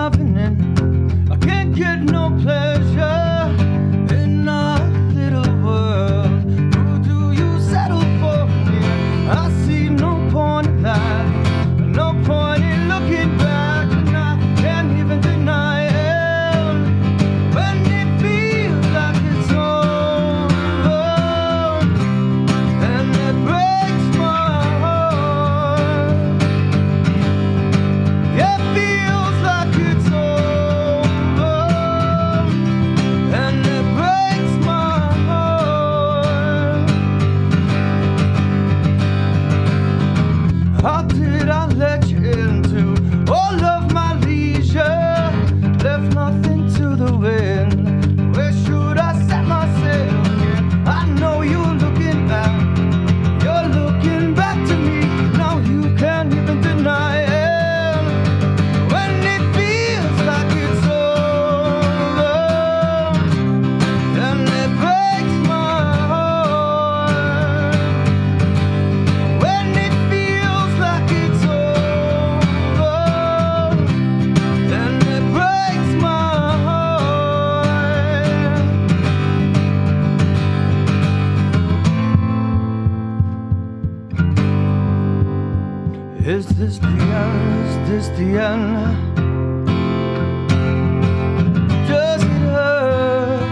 happening. I can't get no pleasure in our little world. Who do you settle for? Yeah, I see no point in that. No point in looking back, and I can't even deny it. When it feels like it's over, and it breaks my heart. It feels like it's over, and it breaks my heart. How did I let you into all of my leisure? Left nothing to the wind. Where should I set myself? Yeah, I know you're looking back. You're looking back to me. Now you can't even deny it. When it feels like it's over, then it breaks my heart. When it feels like it's over, then it breaks my heart. Is this the end? Is this the end? Does it hurt?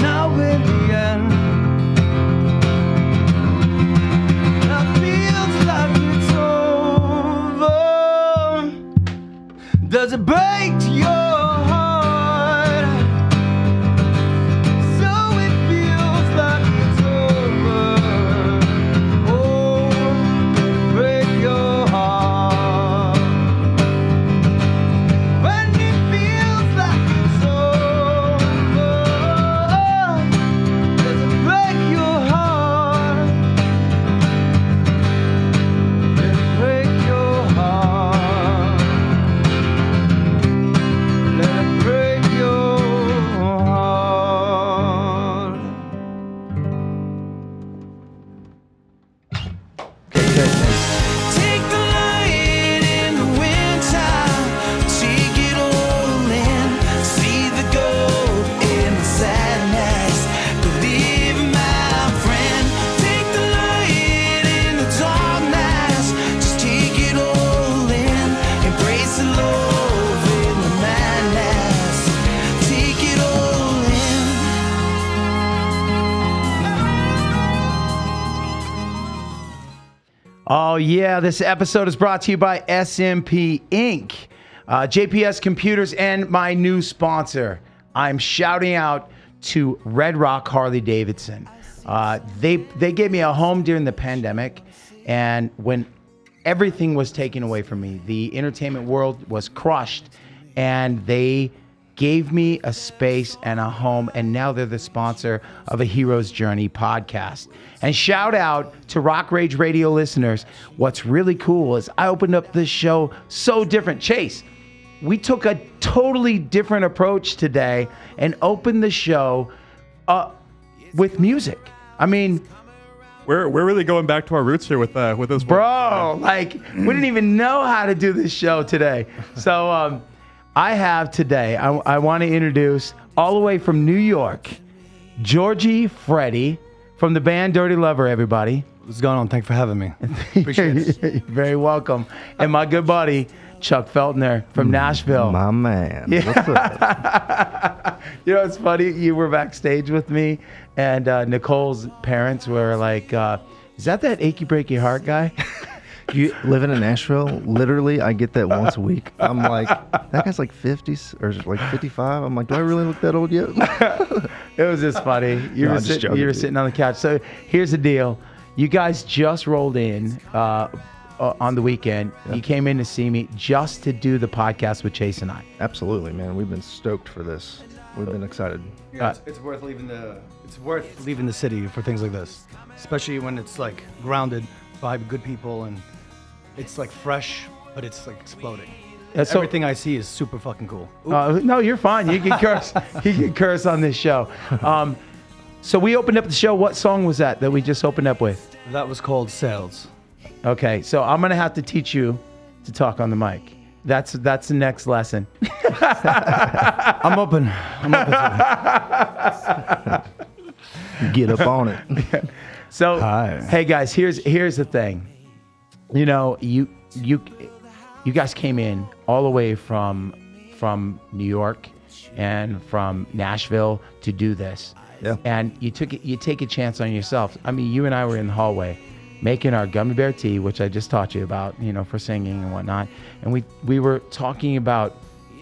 Now in the end, now feels like it's over. Does it break your heart? So it feels like it's over. Oh, break your heart. When it feels like it's over, does it break your heart? Does it break your heart? Let it break your heart. Take the light in the winter, take it all in, see the gold in the sadness. Believe my friend, take the light in the darkness, just take it all in, embrace the love in the madness, take it all in. Oh, yeah. This episode is brought to you by SMP Inc., JPS Computers, and my new sponsor. I'm shouting out to Red Rock Harley Davidson. They gave me a home during the pandemic, and when everything was taken away from me, the entertainment world was crushed, and they gave me a space and a home, and now they're the sponsor of a Hero's Journey podcast. And shout out to Rock Rage Radio listeners. What's really cool is I opened up this show so different. Chase, we took a totally different approach today and opened the show with music. I mean, We're really going back to our roots here with this bro, like we didn't even know how to do this show today. So I have today, I want to introduce all the way from New York, Georgi Freddy from the band Dirty Lover, everybody. What's going on? Thanks for having me. Appreciate it. You're very welcome. And my good buddy, Chuck Feltner from Nashville. My man. Yeah. What's up? You know, it's funny. You were backstage with me, and Nicole's parents were like, is that achy breaky heart guy? You living in Nashville, literally, I get that once a week. I'm like, that guy's like 50 or like 55. I'm like, do I really look that old yet? It was just funny. You were sitting on the couch. So here's the deal. You guys just rolled in on the weekend. Yeah. You came in to see me just to do the podcast with Chase and I. Absolutely, man. We've been stoked for this. We've been excited. Yeah, it's worth leaving the city for things like this, especially when it's like grounded by good people and it's like fresh, but it's like exploding. So, everything I see is super fucking cool. No, you're fine. You can curse. You can curse on this show. So we opened up the show. What song was that we just opened up with? That was called Sales. Okay, so I'm gonna have to teach you to talk on the mic. That's the next lesson. I'm open to it. Get up on it. So, Hi. hey guys, here's the thing. You know, you guys came in all the way from New York and from Nashville to do this. Yeah. And you take a chance on yourself. I mean, you and I were in the hallway making our gummy bear tea, which I just taught you about, you know, for singing and whatnot. And we were talking about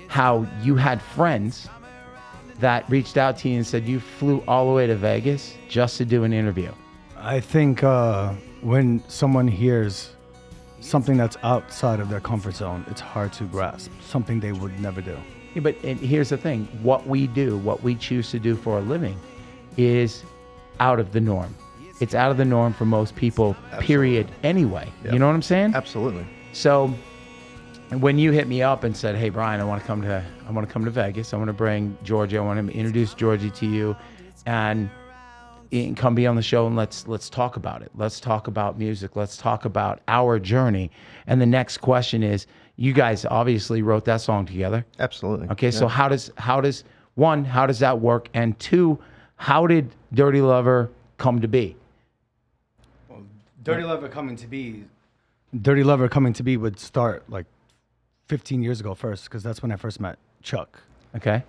how you had friends that reached out to you and said you flew all the way to Vegas just to do an interview. I think when someone hears something that's outside of their comfort zone, it's hard to grasp. Something they would never do. Yeah, but and here's the thing. What we do, what we choose to do for a living is out of the norm. It's out of the norm for most people, period, anyway. Yep. You know what I'm saying? Absolutely. So when you hit me up and said, "Hey Bryan, I want to come to Vegas. I want to bring Georgie. I want to introduce Georgie to you and come be on the show and let's talk about it. Let's talk about music. Let's talk about our journey." And the next question is, you guys obviously wrote that song together. Absolutely. Okay, so how does one, how does that work? And two, how did Dirty Lover come to be? Dirty Lover coming to be would start like 15 years ago first, because that's when I first met Chuck. Okay.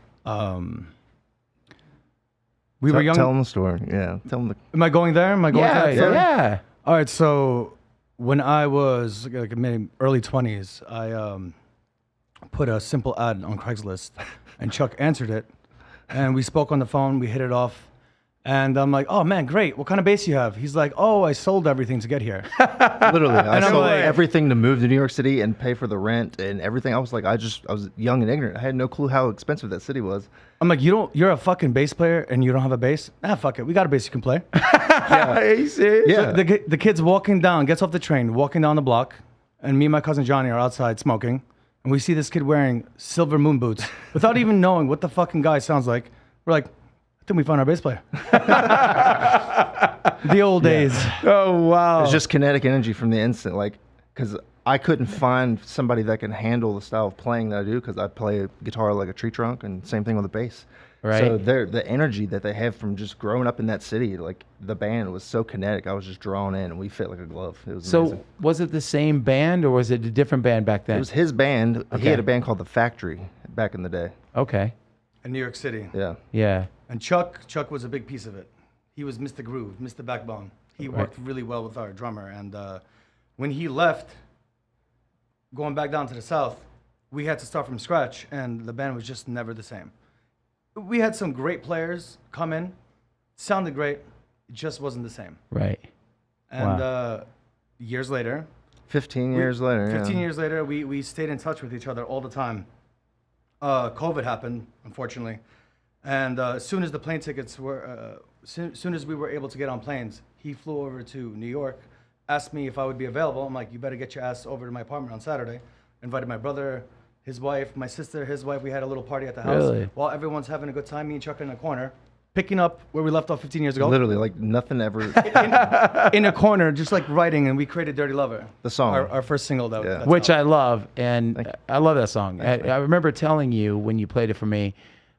We were young. Tell them the story. Yeah. Tell them the. Am I going there? Am I going Yeah, to that story? yeah. All right, so when I was like maybe early 20s, I put a simple ad on Craigslist, and Chuck answered it, and we spoke on the phone. We hit it off, and I'm like, "Oh man, great! What kind of bass you have?" He's like, "Oh, I sold everything to get here." Literally, I And I'm sold like- everything to move to New York City and pay for the rent and everything. I was like, I was young and ignorant. I had no clue how expensive that city was. I'm like, "You're a fucking bass player, and you don't have a bass? Ah, fuck it. We got a bass you can play." Are you serious? Yeah. The kid's walking down, gets off the train, walking down the block, and me and my cousin Johnny are outside smoking, and we see this kid wearing silver moon boots without even knowing what the fucking guy sounds like. We're like, I think we found our bass player. The old days. Oh wow. It's just kinetic energy from the instant, like, because I couldn't find somebody that can handle the style of playing that I do, because I play guitar like a tree trunk, and same thing with the bass. Right. So the energy that they have from just growing up in that city, like the band was so kinetic. I was just drawn in, and we fit like a glove. It was So amazing. was it the same band or was it a different band back then? It was his band. Okay. He had a band called The Factory back in the day. Okay. In New York City. Yeah. Yeah. And Chuck was a big piece of it. He was Mr. Groove, Mr. Backbone. He worked really well with our drummer. And when he left, going back down to the South, we had to start from scratch, and the band was just never the same. We had some great players come in, sounded great, it just wasn't the same. Right. And years later, 15 years later. 15 yeah. years later, we stayed in touch with each other all the time. COVID happened, unfortunately. And as soon as the plane tickets were, soon as we were able to get on planes, he flew over to New York, asked me if I would be available. I'm like, you better get your ass over to my apartment on Saturday. Invited my brother, his wife, my sister, his wife. We had a little party at the house. Really? While everyone's having a good time, me and Chuck are in a corner, picking up where we left off 15 years ago. Literally, like nothing ever. In a corner, just like writing, and we created Dirty Lover. The song. Our first single. Yeah. That's Which out. I love, and Thank you. I love that song. Thanks, man. I remember telling you when you played it for me,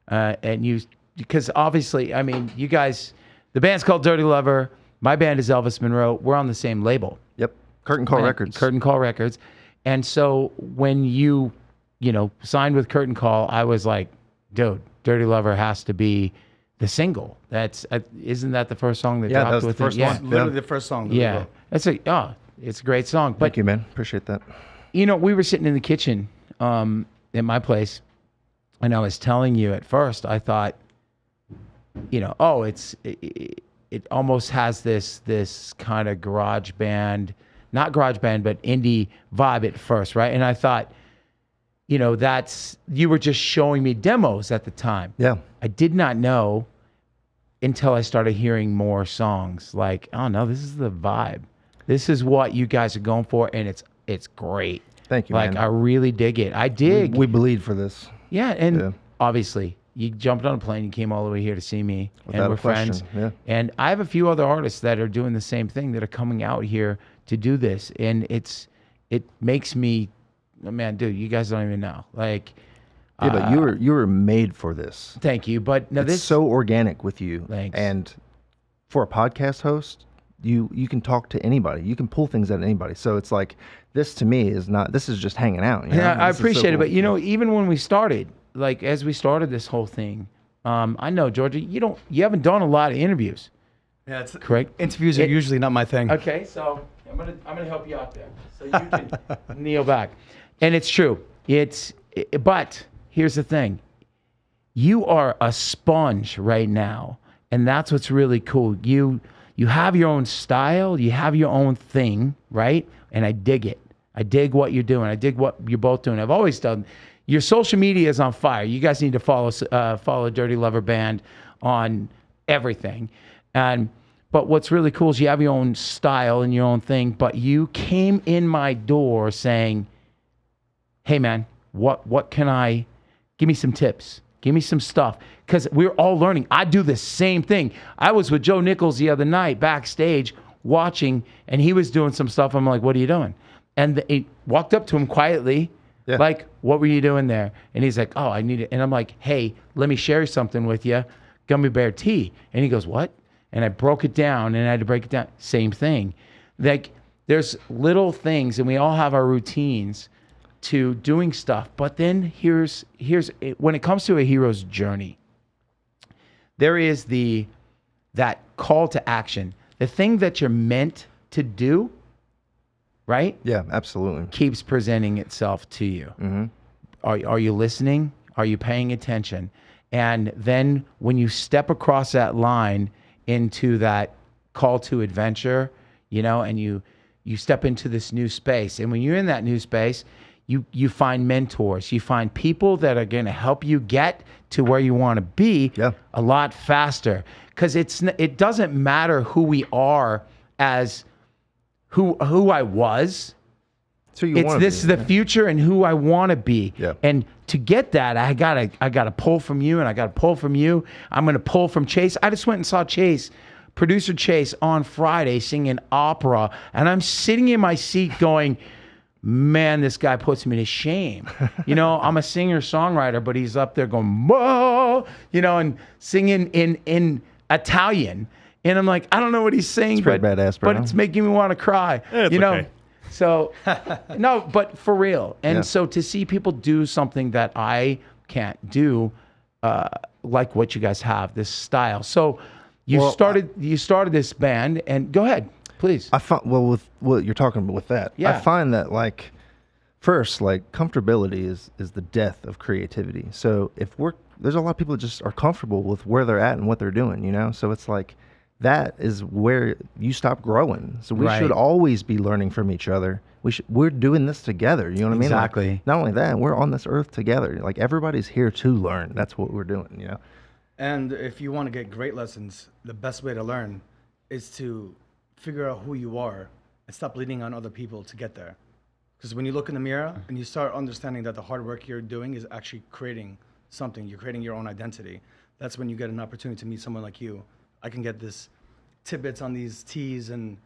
and you, because obviously, I mean, you guys, the band's called Dirty Lover. My band is Elvis Monroe. We're on the same label. Yep. Curtain Call And Records. Curtain Call Records. And so when you signed with Curtain Call, I was like, dude, Dirty Lover has to be the single. That's isn't that the first song that Yeah, dropped that was with the first it? Yeah. one. Literally the first song. that we Yeah. wrote. It's a great song. But Thank you, man. Appreciate that. we were sitting in the kitchen at my place, and I was telling you at first, I thought, it almost has this kind of garage band, not garage band, but indie vibe at first, right? And I thought, you were just showing me demos at the time. Yeah. I did not know until I started hearing more songs like, oh no, this is the vibe. This is what you guys are going for, and it's great. Thank you, Like, man. I really dig it. I dig. We bleed for this. Yeah, and Yeah. obviously, you jumped on a plane, you came all the way here to see me, Without and a we're friends. question, yeah. And I have a few other artists that are doing the same thing, that are coming out here to do this, and it makes me man, dude, you guys don't even know. Like, Yeah, but you were made for this. thank you. But no, It's this so organic with you. Thanks. And for a podcast host, you can talk to anybody. You can pull things out of anybody. So it's like, this to me is not, this is just hanging out. You know? Yeah, I This is so appreciate it, cool. but you know, even when we started, like as we started this whole thing, I know, Georgie, you haven't done a lot of interviews. Yeah, it's Correct. Interviews are usually not my thing. Okay, so I'm gonna help you out there, so you can kneel back, and it's true. But here's the thing: you are a sponge right now, and that's what's really cool. You have your own style, you have your own thing, right? And I dig it. I dig what you're doing. I dig what you're both doing. I've always done. Your social media is on fire. You guys need to follow Dirty Lover Band on everything. But what's really cool is you have your own style and your own thing. But you came in my door saying, "Hey man, what can I? Give me some tips. Give me some stuff." Because we're all learning. I do the same thing. I was with Joe Nichols the other night backstage watching, and he was doing some stuff. I'm like, "What are you doing?" And he walked up to him quietly. Yeah. Like, what were you doing there? And he's like, "Oh, I need it." And I'm like, "Hey, let me share something with you. Gummy bear tea." And he goes, "What?" And I broke it down, and I had to break it down. Same thing. Like, there's little things, and we all have our routines to doing stuff. But then here's when it comes to a hero's journey, there is that call to action. The thing that you're meant to do, right? Yeah, absolutely. Keeps presenting itself to you. Mm-hmm. Are you listening? Are you paying attention? And then when you step across that line into that call to adventure, and you step into this new space. And when you're in that new space, you find mentors. You find people that are going to help you get to where you want to be a lot faster. Because it doesn't matter who we are as who I was. So This is the future and who I want to be. Yeah. And to get that, I gotta pull from you, and I gotta pull from you. I'm gonna pull from Chase. I just went and saw producer Chase on Friday singing opera, and I'm sitting in my seat going, "Man, this guy puts me to shame." I'm a singer-songwriter, but he's up there going, "Whoa," and singing in Italian. And I'm like, I don't know what he's saying, pretty but badass, bro. it's making me want to cry. It's okay. So, no, but for real. And Yeah. so to see people do something that I can't do, like what you guys have, this style. So you started this band, and go ahead, please. I find, with what you're talking about with that, Yeah. I find that first, comfortability is the death of creativity. So there's a lot of people that just are comfortable with where they're at and what they're doing, So it's like, that is where you stop growing. So we should always be learning from each other. We're doing this together. You know what I mean? Exactly. Not only that, we're on this earth together. Like, everybody's here to learn. That's what we're doing. And if you want to get great lessons, the best way to learn is to figure out who you are and stop leaning on other people to get there. Because when you look in the mirror and you start understanding that the hard work you're doing is actually creating something, you're creating your own identity, that's when you get an opportunity to meet someone like you. I can get this tidbits on these teas, and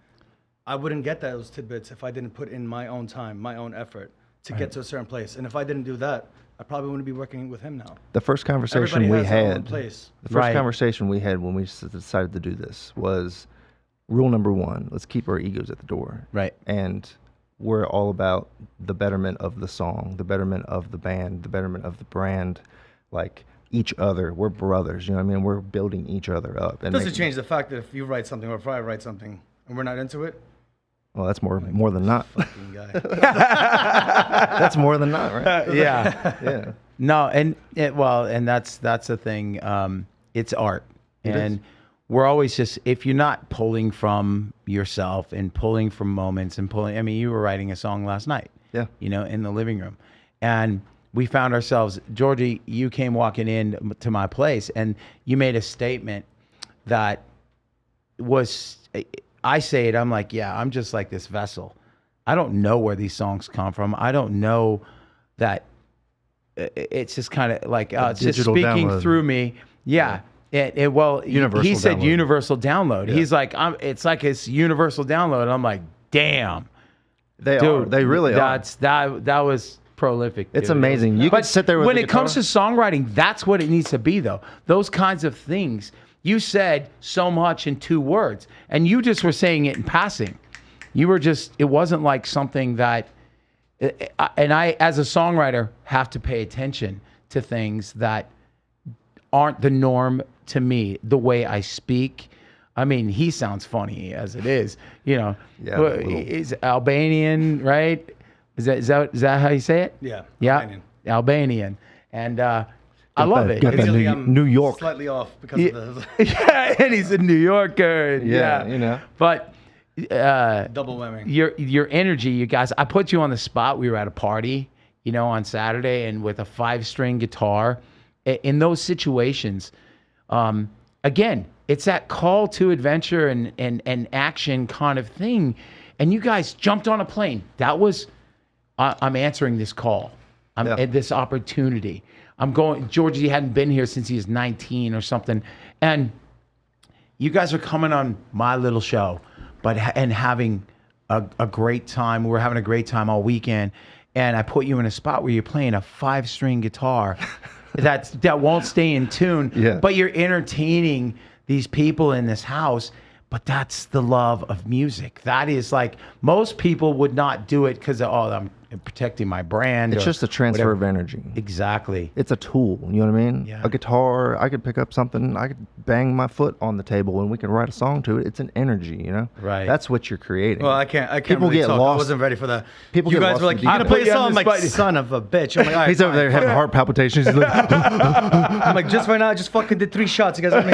I wouldn't get those tidbits if I didn't put in my own time, my own effort to get to a certain place. And if I didn't do that, I probably wouldn't be working with him now. The first conversation Everybody we has their own had, place. the first conversation we had when we decided to do this was rule number one: let's keep our egos at the door. Right. And we're all about the betterment of the song, the betterment of the band, the betterment of the brand, each other. We're brothers, you know what I mean? We're building each other up. And Doesn't change the fact that if you write something or if I write something and we're not into it, well, that's more than not. fucking guy. That's more than not, right? Yeah. Yeah. No, and that's the thing. It's art, and we're always just, if you're not pulling from yourself and pulling from moments and pulling. I mean, you were writing a song last night. Yeah. In the living room, and we found ourselves. Georgie, you came walking in to my place, and you made a statement that was. I say it. I'm like, yeah, I'm just like this vessel. I don't know where these songs come from. I don't know that. It's just kind of like it's just digital speaking download. through me. Yeah. Universal he said download. universal download. Yeah. He's like, it's like it's universal download. And I'm like, damn, They dude, are. They really are. that was prolific. It's dude. amazing. You But can sit there with when the it comes to guitar. songwriting, that's what it needs to be, though. Those kinds of things. You said so much in 2 words, and you just were saying it in passing. You were just, it wasn't like something that, and I, as a songwriter, have to pay attention to things that aren't the norm to me, the way I speak. I mean, he sounds funny as it is, you know. Yeah, Well, a little. he's Albanian, right? Is that how you say it? Yeah. Yeah, Albanian. Albanian. And I love it. got that Usually New- I'm New York. Slightly off because of the Yeah, and he's a New Yorker. And Yeah, you know. But double whammy. your energy, you guys. I put you on the spot. We were at a party, you know, on Saturday, and with a 5-string guitar. In those situations, again, it's that call to adventure and action kind of thing. And you guys jumped on a plane. That was, I'm answering this call. I'm Yeah. at this opportunity. I'm going. Georgie hadn't been here since he was 19 or something, and you guys are coming on my little show, and having a great time. We're having a great time all weekend, and I put you in a spot where you're playing a 5-string guitar that won't stay in tune, Yeah. but you're entertaining these people in this house. But that's the love of music. That is like, most people would not do it because I'm protecting my brand. It's or just a transfer whatever. of energy. Exactly. It's a tool. You know what I mean? Yeah. A guitar, I could pick up something, I could bang my foot on the table and we can write a song to it. It's an energy, you know? Right. That's what you're creating. Well, I can't People really get talk. lost. I wasn't ready for that. People you get guys lost were like, in "You gonna detail. play a song?" I'm like, Put you on the "Son of a bitch!" I'm like, "All right, He's over fine, there having fuck it." heart palpitations. He's like, I'm like, just right now, I just fucking did 3 shots. You guys heard me?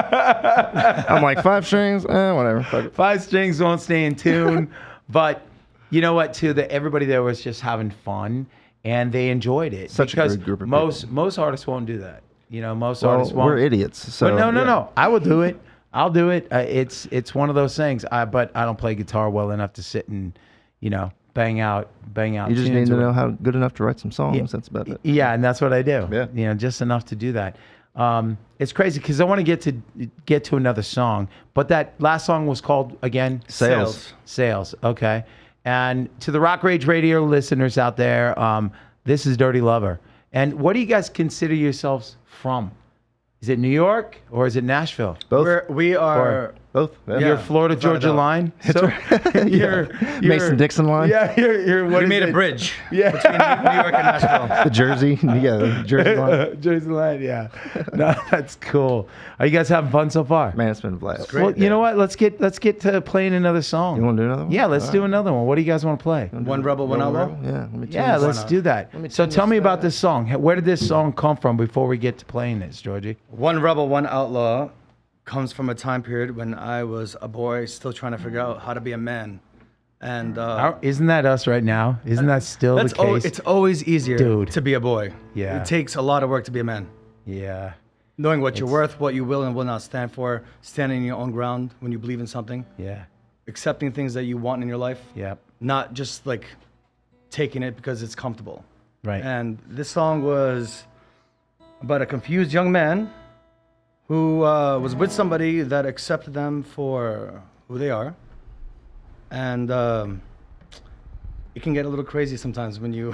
I'm like, 5 strings? Whatever. Fuck it. 5 strings won't stay in tune. But you know what, too? That everybody there was just having fun and they enjoyed it. Such a because great group of most artists won't do that. You know, most Well, artists won't. we're idiots. So But no. yeah. I will do it. I'll do it. It's one of those things. But I don't play guitar well enough to sit and, you know, bang out. You just need tunes to with- know how good enough to write some songs. That's about it. Yeah, and that's what I do. Yeah. You know, just enough to do that. It's crazy because I want to get to another song, but that last song was called again Sales. Sales. Okay, and to the Rock Rage Radio listeners out there, this is Dirty Lover. And what do you guys consider yourselves from? Is it New York or is it Nashville? Both. We are. Both. Yeah. You're Florida without a Georgia doubt. line. So you're Mason-Dixon line? Yeah, you're. What We is made it? a bridge Yeah. between New York and Nashville. The Jersey. Yeah, the Jersey line. Jersey line, yeah. No, that's cool. Are you guys having fun so far? Man, it's been a blast. great. Well, you know what? Let's get to playing another song. You want to do another one? Yeah, let's All do right. another one. What do you guys want to play? One rebel, one outlaw. Yeah, let me tell Yeah, you let's this. do that. me So tune tell this me about up. this song. Where did this song come from before we get to playing this, Georgie? One rebel, one outlaw comes from a time period when I was a boy still trying to figure out how to be a man. And Isn't that us right now? Isn't that still the case? it's always easier Dude. to be a boy. Yeah. It takes a lot of work to be a man. Yeah. Knowing what you're worth, what you will and will not stand for, standing your own ground when you believe in something, Yeah. accepting things that you want in your life, Yep. not just like taking it because it's comfortable. Right. And this song was about a confused young man who was with somebody that accepted them for who they are. And it can get a little crazy sometimes when you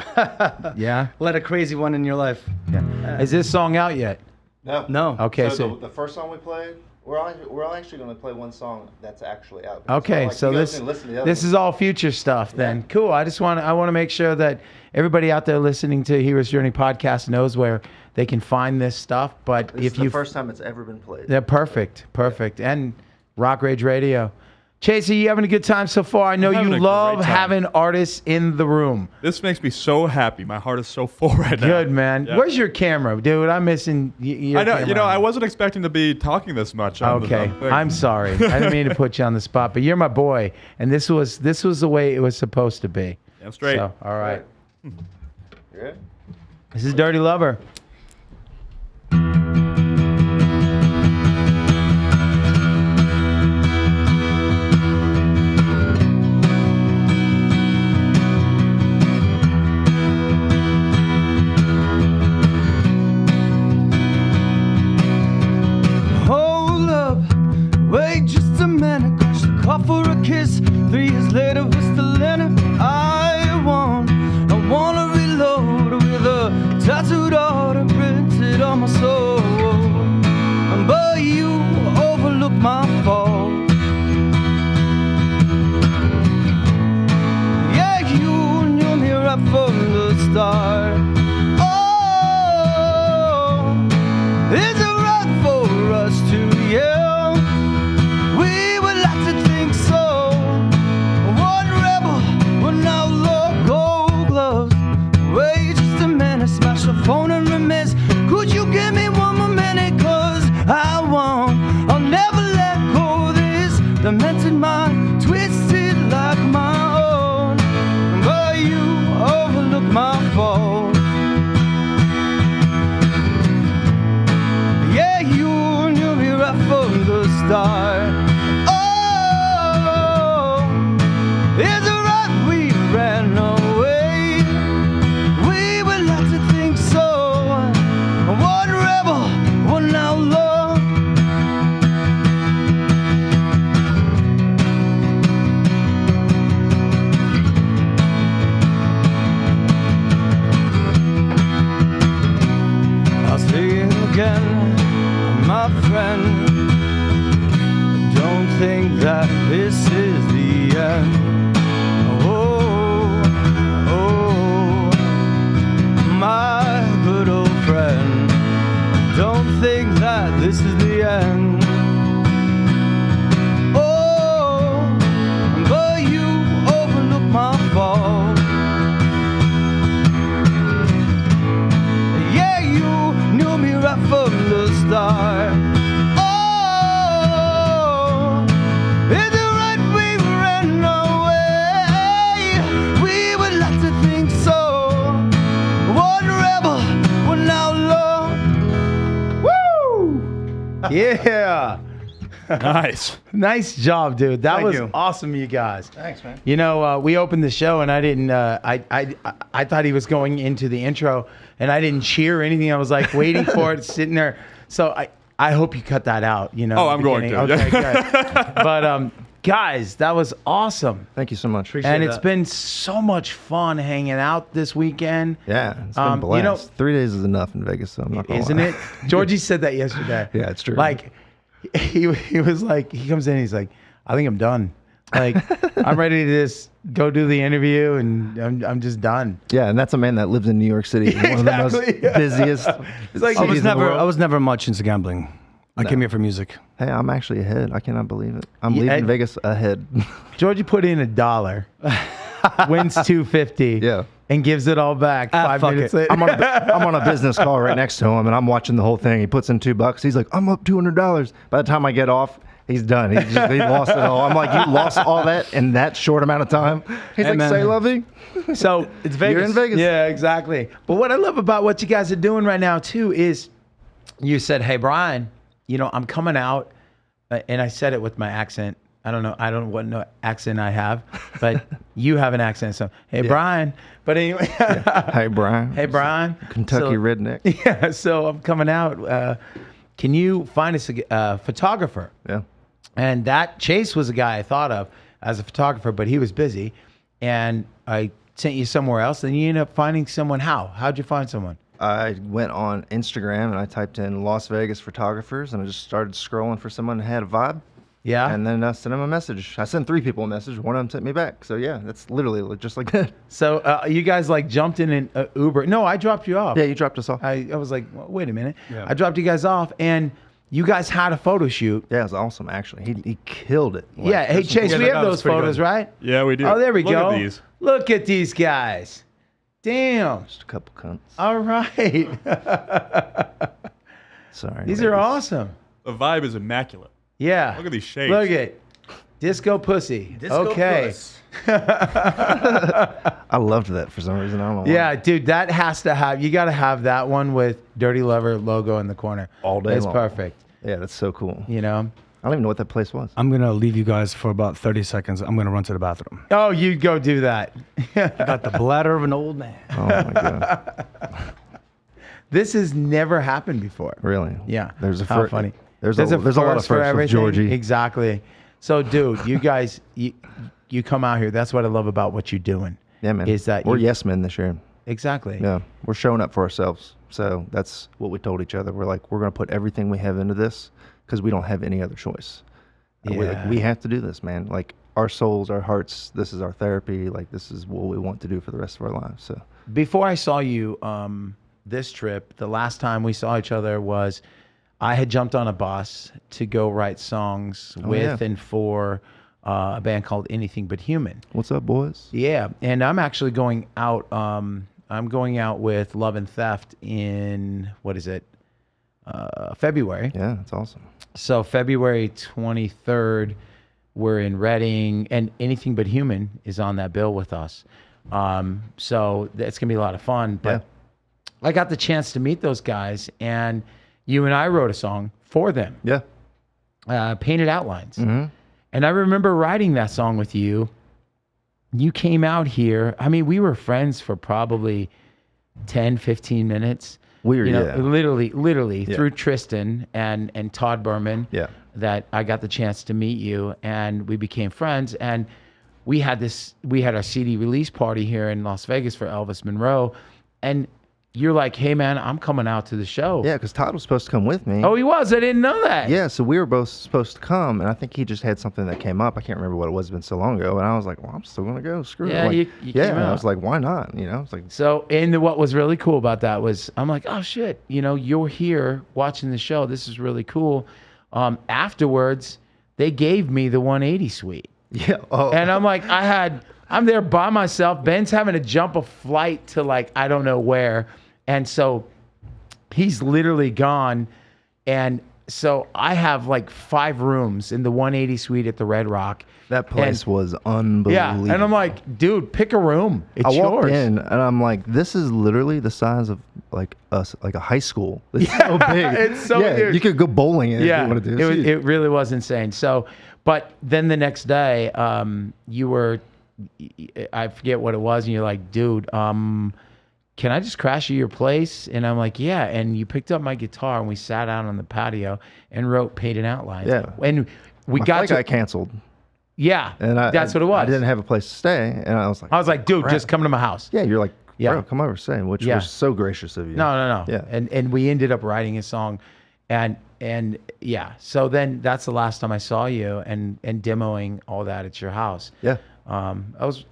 Yeah. let a crazy one in your life. Yeah. Is this song out yet? No. Okay, So, so the first song we played, we're actually going to play one song that's actually out. okay, so this is all future stuff then. Cool. I want to make sure that everybody out there listening to Hero's Journey podcast knows where they can find this stuff. But This if is the you first time it's ever been played. they're perfect, and Rock Rage Radio. Chase, are you having a good time so far? I know having you a great love time. having artists in the room. This makes me so happy. My heart is so full right now. Good, man. Yeah. Where's your camera, dude? I'm missing your I know. camera. You know, I wasn't expecting to be talking this much. On Okay, the thing. I'm sorry. I didn't mean to put you on the spot, but you're my boy, and this was the way it was supposed to be. Damn straight. So, all right. Yeah. This is Dirty Lover. Hold up, wait just a minute. Crash the car for a kiss. 3 years later, we're still in it. I wanna relive start. Oh, is it right for us to yell? We would like to think so. One rebel, one outlaw, gold gloves. Wait just a minute, smash the phone and remiss. Could you give me one more minute? Cause I won't, I'll never let go of this demented mind, twisted like my own. But you overlook my fault. Yeah, you knew me right from the start. Oh, is it right we ran away? We would like to think so. One rebel, one outlaw. I'll say it again, my friend. Don't think that this is the end. Oh, oh, my good old friend. Don't think that this is the end. Oh, but you overlook my fault. Yeah, you knew me right from the start. Oh, is it right we ran away? We would like to think so. One rebel, one outlaw. Woo! Yeah. Nice. Nice job, dude. That Thank was you. awesome, you guys. Thanks, man. You know, we opened the show and I didn't. I thought he was going into the intro, and I didn't cheer or anything. I was like waiting for it, sitting there. So I hope you cut that out. You know. Oh, at the I'm going beginning. to, Okay, yeah. good. But guys, that was awesome, Thank you so much. and it's been so much fun hanging out this weekend. Yeah, it's been You blast. know- 3 days is enough in Vegas, so I'm not gonna Isn't lie. it? Georgie said that yesterday. Yeah, it's true. Like, he was like, he comes in, he's like, I think I'm done. Like, I'm ready to just go do the interview, and I'm just done. Yeah, and that's a man that lives in New York City, one of the most Exactly, yeah. busiest It's like- I cities was in the never, world. I was never much into gambling. I came here for music. Hey, I'm actually ahead. I cannot believe it. I'm Yeah, leaving Vegas ahead. Georgie put in $1, wins $250, Yeah. and gives it all back Ah, 5 fuck minutes it. later. I'm on a business call right next to him, and I'm watching the whole thing. He puts in $2. He's like, I'm up $200. By the time I get off, he's done. He lost it all. I'm like, you lost all that in that short amount of time? He's Hey, like, man. say lovey. So It's Vegas. You're in Vegas. Yeah, exactly. But what I love about what you guys are doing right now too is, you said, "Hey, Bryan, you know, I'm coming out," and I said it with my accent. I don't know what no accent I have, but you have an accent. So, hey, Bryan. But anyway, Hey, Bryan. hey, Bryan. Kentucky So- redneck. Yeah. So I'm coming out. Can you find us a photographer? Yeah. And that Chase was a guy I thought of as a photographer, but he was busy. And I sent you somewhere else, and you ended up finding someone. How'd you find someone? I went on Instagram and I typed in Las Vegas photographers and I just started scrolling for someone that had a vibe. Yeah. And then I sent him a message. I sent 3 people a message. One of them sent me back. So yeah, that's literally just like that. So you guys like jumped in an Uber. No, I dropped you off. Yeah, you dropped us off. I was like, well, wait a minute. Yeah. I dropped you guys off, and you guys had a photo shoot. Yeah, it was awesome actually. He killed it. Like, Yeah. Hey, there's some Chase, Yeah, we that have was those pretty photos, good. right? Yeah, we do. Oh, there we Look go. At these. Look at these guys. Damn. Just a couple cunts. All right. Sorry. These are ladies. awesome. The vibe is immaculate. Yeah. Look at these shades. Look at disco pussy. Okay. I loved that for some reason. I don't know why. Yeah, dude, that has to have. You got to have that one with Dirty Lover logo in the corner. All day It's long. perfect. Yeah, that's so cool. You know. I don't even know what that place was. I'm going to leave you guys for about 30 seconds. I'm going to run to the bathroom. Oh, you go do that. Got the bladder of an old man. Oh my god. This has never happened before. Really? Yeah. There's a How fir- funny. There's a lot of first for firsts with everything. Georgie. Exactly. So, dude, you guys, you come out here. That's what I love about what you're doing. Yeah, man. Is that we're you- yes men this year. Exactly. Yeah, we're showing up for ourselves. So that's what we told each other. We're like, we're going to put everything we have into this because we don't have any other choice. Yeah. We have to do this, man. Like our souls, our hearts, this is our therapy. Like this is what we want to do for the rest of our lives. So before I saw you this trip, the last time we saw each other was I had jumped on a bus to go write songs with and for a band called Anything But Human. What's up, boys? Yeah, and I'm actually going out. I'm going out with Love and Theft in February. Yeah, that's awesome. So February 23rd, we're in Reading, and Anything But Human is on that bill with us. So it's gonna be a lot of fun. But I got the chance to meet those guys, and you and I wrote a song for them. Yeah. Painted Outlines. Mm-hmm. And I remember writing that song with you. You came out here. I mean, we were friends for probably 10, 15 minutes. Literally through Tristan and Todd Berman. Yeah. That I got the chance to meet you, and we became friends. And we had our CD release party here in Las Vegas for Elvis Monroe, and you're like, hey man, I'm coming out to the show. Yeah, because Todd was supposed to come with me. Oh, he was? I didn't know that. Yeah, so we were both supposed to come, and I think he just had something that came up. I can't remember what it was. It's been so long ago, and I was like, well, I'm still gonna go. Screw it. Yeah, Like, you came I out. was like, why not? You know, it's like, So, and what was really cool about that was, I'm like, oh shit, you're here watching the show. This is really cool. Afterwards, they gave me the 180 suite. yeah. Oh, And I'm like, I'm there by myself. Ben's having to jump a flight to like, I don't know where. And so he's literally gone. And so I have like 5 rooms in the 180 suite at the Red Rock. that place was unbelievable. Yeah. And I'm like, dude, pick a room. It's I walked yours. in and I'm like, this is literally the size of like a high school. It's so big. It's so huge. You could go bowling in if you want to do it. It really was insane. So, but then the next day, you were, I forget what it was, and you're like, dude, can I just crash at your place? And I'm like, yeah. And you picked up my guitar, and we sat out on the patio and wrote Painted Outlines. Yeah. And we My got flight to, got canceled. yeah, And that's what it was. I didn't have a place to stay, and I was like, dude, crap. just come to my house. Yeah, you're like, Yeah. bro, come over, stay, which Yeah. was so gracious of you. No. Yeah. And we ended up writing a song, and yeah. So then that's the last time I saw you, and demoing all that at your house. Yeah. That was,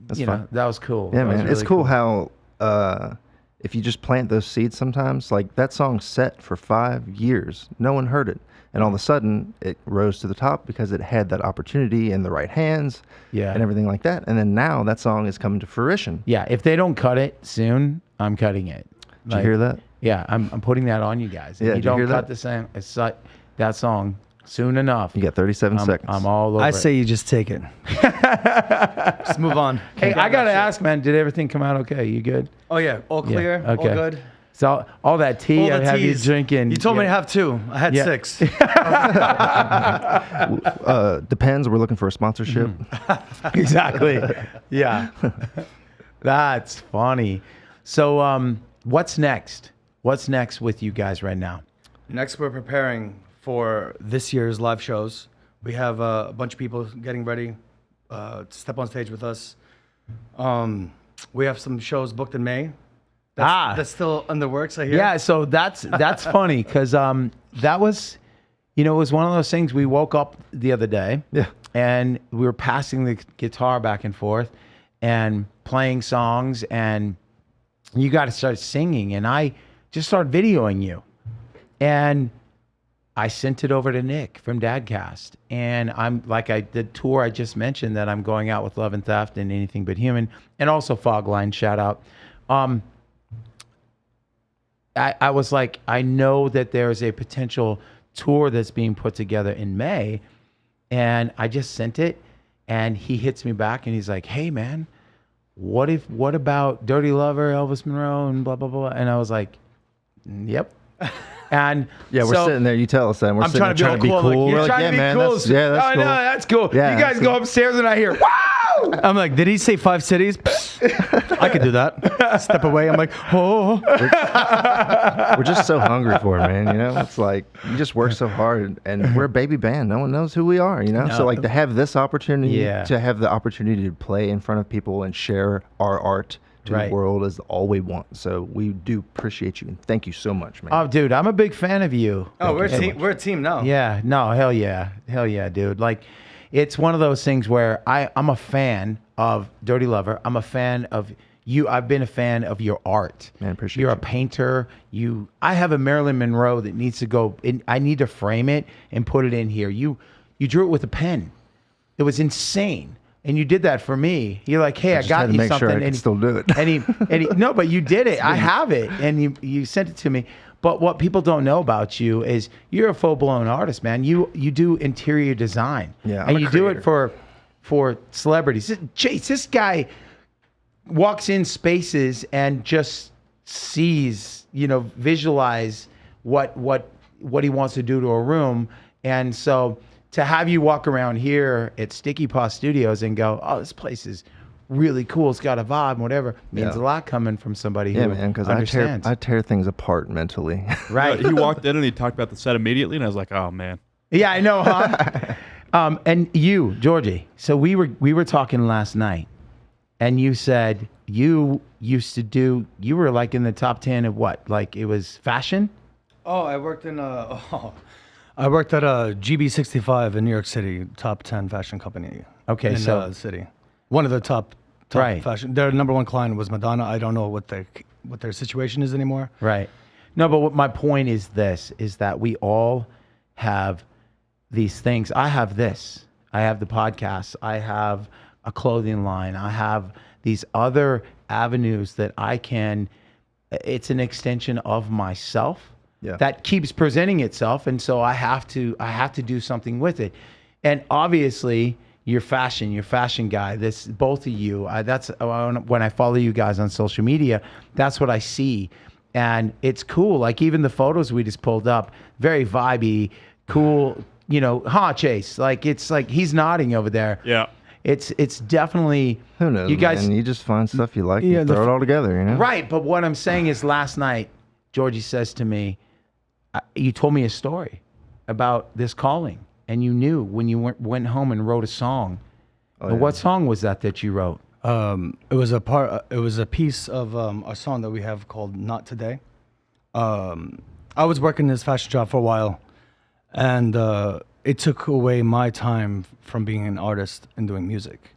That's you fun. know, that was cool. Yeah, That was man. It's really cool how if you just plant those seeds sometimes, like that song set for 5 years, no one heard it. And all of a sudden, it rose to the top because it had that opportunity in the right hands Yeah. and everything like that. And then now that song is coming to fruition. Yeah, if they don't cut it soon, I'm cutting it. Did you hear that? Yeah, I'm putting that on you guys. If Yeah, you did you don't hear cut that? that song soon enough, You got 37 seconds. I'm all over I it. say you just take it. Just move on. Hey, I gotta ask, man, did everything come out okay? You good? Oh yeah, all clear, okay. all good. So all that tea All I the have you teas. drinking. You told me yeah. to have 2. I had Yeah. 6. Depends. We're looking for a sponsorship. Exactly. Yeah. That's funny. So what's next? What's next with you guys right now? Next, we're preparing for this year's live shows. We have a bunch of people getting ready to step on stage with us. We have some shows booked in May. That's still in the works, I hear. Yeah, so that's funny because that was, it was one of those things. We woke up the other day, Yeah. and we were passing the guitar back and forth and playing songs, and you got to start singing, and I just started videoing you, and I sent it over to Nick from Dadcast, and I'm like, the tour I just mentioned that I'm going out with Love and Theft and Anything But Human, and also Fogline, shout out. I was like, I know that there's a potential tour that's being put together in May, and I just sent it, and he hits me back, and he's like, hey man, what about Dirty Lover, Elvis Monroe, and blah blah blah, and I was like, yep. And Yeah, we're so- sitting there. You tell us that. And we're I'm sitting there trying to be cool. Like, We're you're like, trying yeah, to be man. cool. That's I cool. know, that's cool. Yeah, you guys that's go cool. upstairs, and I hear, wow. I'm like, did he say 5 cities? I could do that. Step away. I'm like, oh. We're just so hungry for it, man. You know, it's like you just work so hard, and we're a baby band. No one knows who we are. You know, so like to have this opportunity, Yeah. to have the opportunity to play in front of people and share our art to Right. the world is all we want. So we do appreciate you and thank you so much, man. Oh, dude, I'm a big fan of you. Oh, we're a team now. Yeah, no, hell yeah, dude. Like, it's one of those things where I'm a fan of Dirty Lover. I'm a fan of I've been a fan of your art. Man, appreciate You're a you. painter. I have a Marilyn Monroe that needs to go. I need to frame it and put it in here. You drew it with a pen. It was insane. And you did that for me. You're like, hey, I just got had to you make something. sure I could still do it. No, but you did it. I have it, and you sent it to me. But what people don't know about you is you're a full blown artist, man. You do interior design. Yeah, I'm and a you do it creator. for celebrities. Chase, this guy walks in spaces and just sees, visualize what he wants to do to a room, and so. To have you walk around here at Sticky Paws Studios and go, oh, this place is really cool. It's got a vibe, whatever, means a lot coming from somebody who man, because understands. I tear things apart mentally. Right. He walked in and he talked about the set immediately, and I was like, oh man. Yeah, I know, huh? And you, Georgie. So we were talking last night, and you said you were like in the top 10 of what? Like it was fashion? Oh, I worked at a GB65 in New York City, top 10 fashion company. Okay, in so- the city, one of the top Right. fashion. Their number one client was Madonna. I don't know what their situation is anymore. Right. No, but what my point is that we all have these things. I have this. I have the podcast. I have a clothing line. I have these other avenues that it's an extension of myself. Yeah. That keeps presenting itself, and so I have to do something with it. And obviously, your fashion guy. This both of you. That's when I follow you guys on social media. That's what I see, and it's cool. Like even the photos we just pulled up, very vibey, cool. Chase. Like it's like he's nodding over there. Yeah. It's definitely Who knows, you guys. man? You just find stuff you like Yeah, and throw it all together, Right, but what I'm saying is last night, Georgie says to me, you told me a story about this calling, and you knew when you went home and wrote a song. yeah. What song was that you wrote? It was a piece of a song that we have called "Not Today." I was working this fashion job for a while, and it took away my time from being an artist and doing music.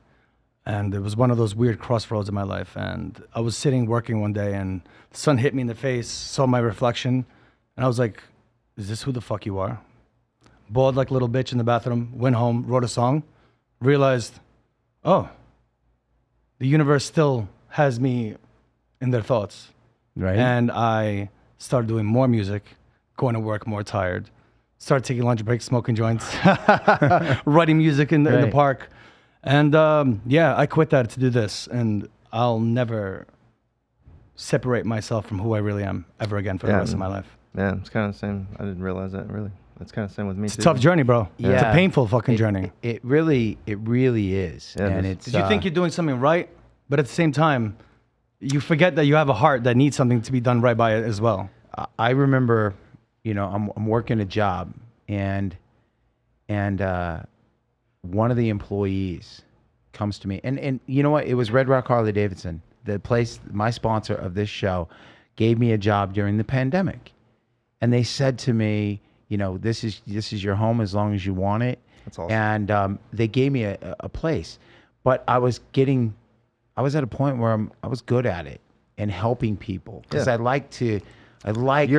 And it was one of those weird crossroads in my life. And I was sitting working one day, and the sun hit me in the face, saw my reflection, and I was like, is this who the fuck you are? Bawled like a little bitch in the bathroom, went home, wrote a song, realized, oh, the universe still has me in their thoughts. Right. And I started doing more music, going to work more tired, started taking lunch breaks, smoking joints, writing music in the Right. park. And I quit that to do this. And I'll never separate myself from who I really am ever again for the rest of my life. Yeah, it's kind of the same. I didn't realize that, really. It's kind of the same with me, It's a too. tough journey, bro. It's Yeah. a painful fucking journey. It really is. Yeah, and it it's. Did you think you're doing something right, but at the same time, you forget that you have a heart that needs something to be done right by it as well. I remember, I'm working a job, and one of the employees comes to me, and you know what? It was Red Rock Harley Davidson, the place, my sponsor of this show, gave me a job during the pandemic, and they said to me, this is your home as long as you want it. That's awesome. And they gave me a place, but I was at a point where I was good at it and helping people because Yeah. You're a I like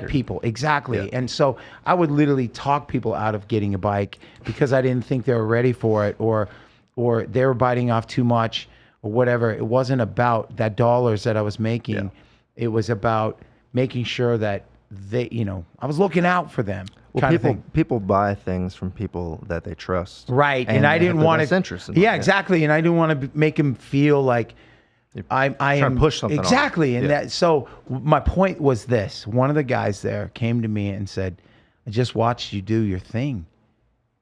caretaker. People. Exactly. Yeah. And so I would literally talk people out of getting a bike because I didn't think they were ready for it or they were biting off too much or whatever. It wasn't about that dollars that I was making. Yeah. It was about making sure that they, I was looking out for them. Well, kind of thing. people buy things from people that they trust. Right. And I they didn't have the want best to. interest in Yeah, them. exactly. And I didn't want to make them feel like I trying to am push something on them. exactly. And Yeah. that so my point was this. One of the guys there came to me and said, I just watched you do your thing.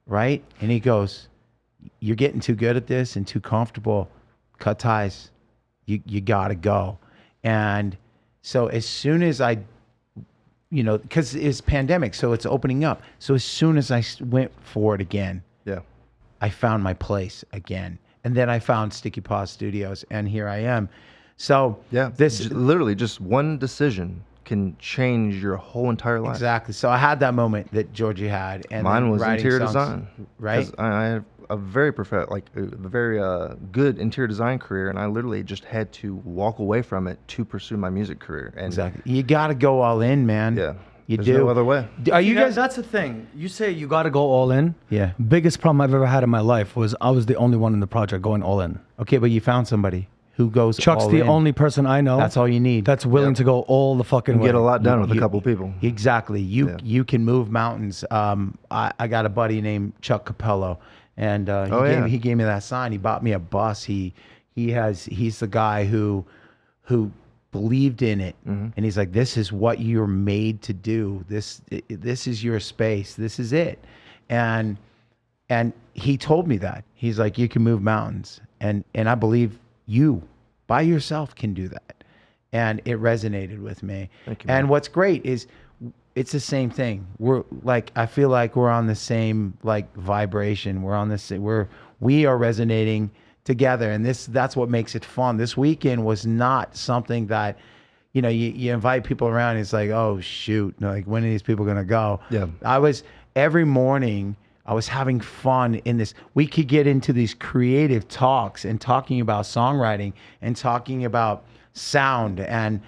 Right? And he goes, you're getting too good at this and too comfortable. Cut ties. You gotta go. And so as soon as I because it's pandemic, so it's opening up. So as soon as I went for it again, Yeah. I found my place again. And then I found Sticky Paws Studios, and here I am. So Yeah. Literally just one decision can change your whole entire life. exactly. So I had that moment that Georgie had, and Mine then was writing interior songs, design. right? 'Cause a very good interior design career, and I literally just had to walk away from it to pursue my music career. And Exactly. You got to go all in, man. yeah, You there's do. no other way. Are you guys? That's the thing. You say you got to go all in. Yeah. Biggest problem I've ever had in my life was I was the only one in the project going all in. Okay, but you found somebody who goes Chuck's all the in. only person I know. That's all you need. That's willing to go all the fucking And way. get a lot done with a You- couple people. Exactly. Yeah. You can move mountains. I got a buddy named Chuck Capello, and he gave me that sign. He bought me a bus. He's the guy who believed in it, and he's like, this is what you're made to do. This is your space. This is it. And he told me that. He's like, you can move mountains, and I believe you by yourself can do that. And it resonated with me. Thank you, man. And what's great is it's the same thing. We're like, I feel like we're on the same like vibration. We're on this. We are resonating together, and that's what makes it fun. This weekend was not something that, you invite people around. And it's like, oh shoot, like when are these people gonna go? Yeah. Every morning. I was having fun in this. We could get into these creative talks and talking about songwriting and talking about sound and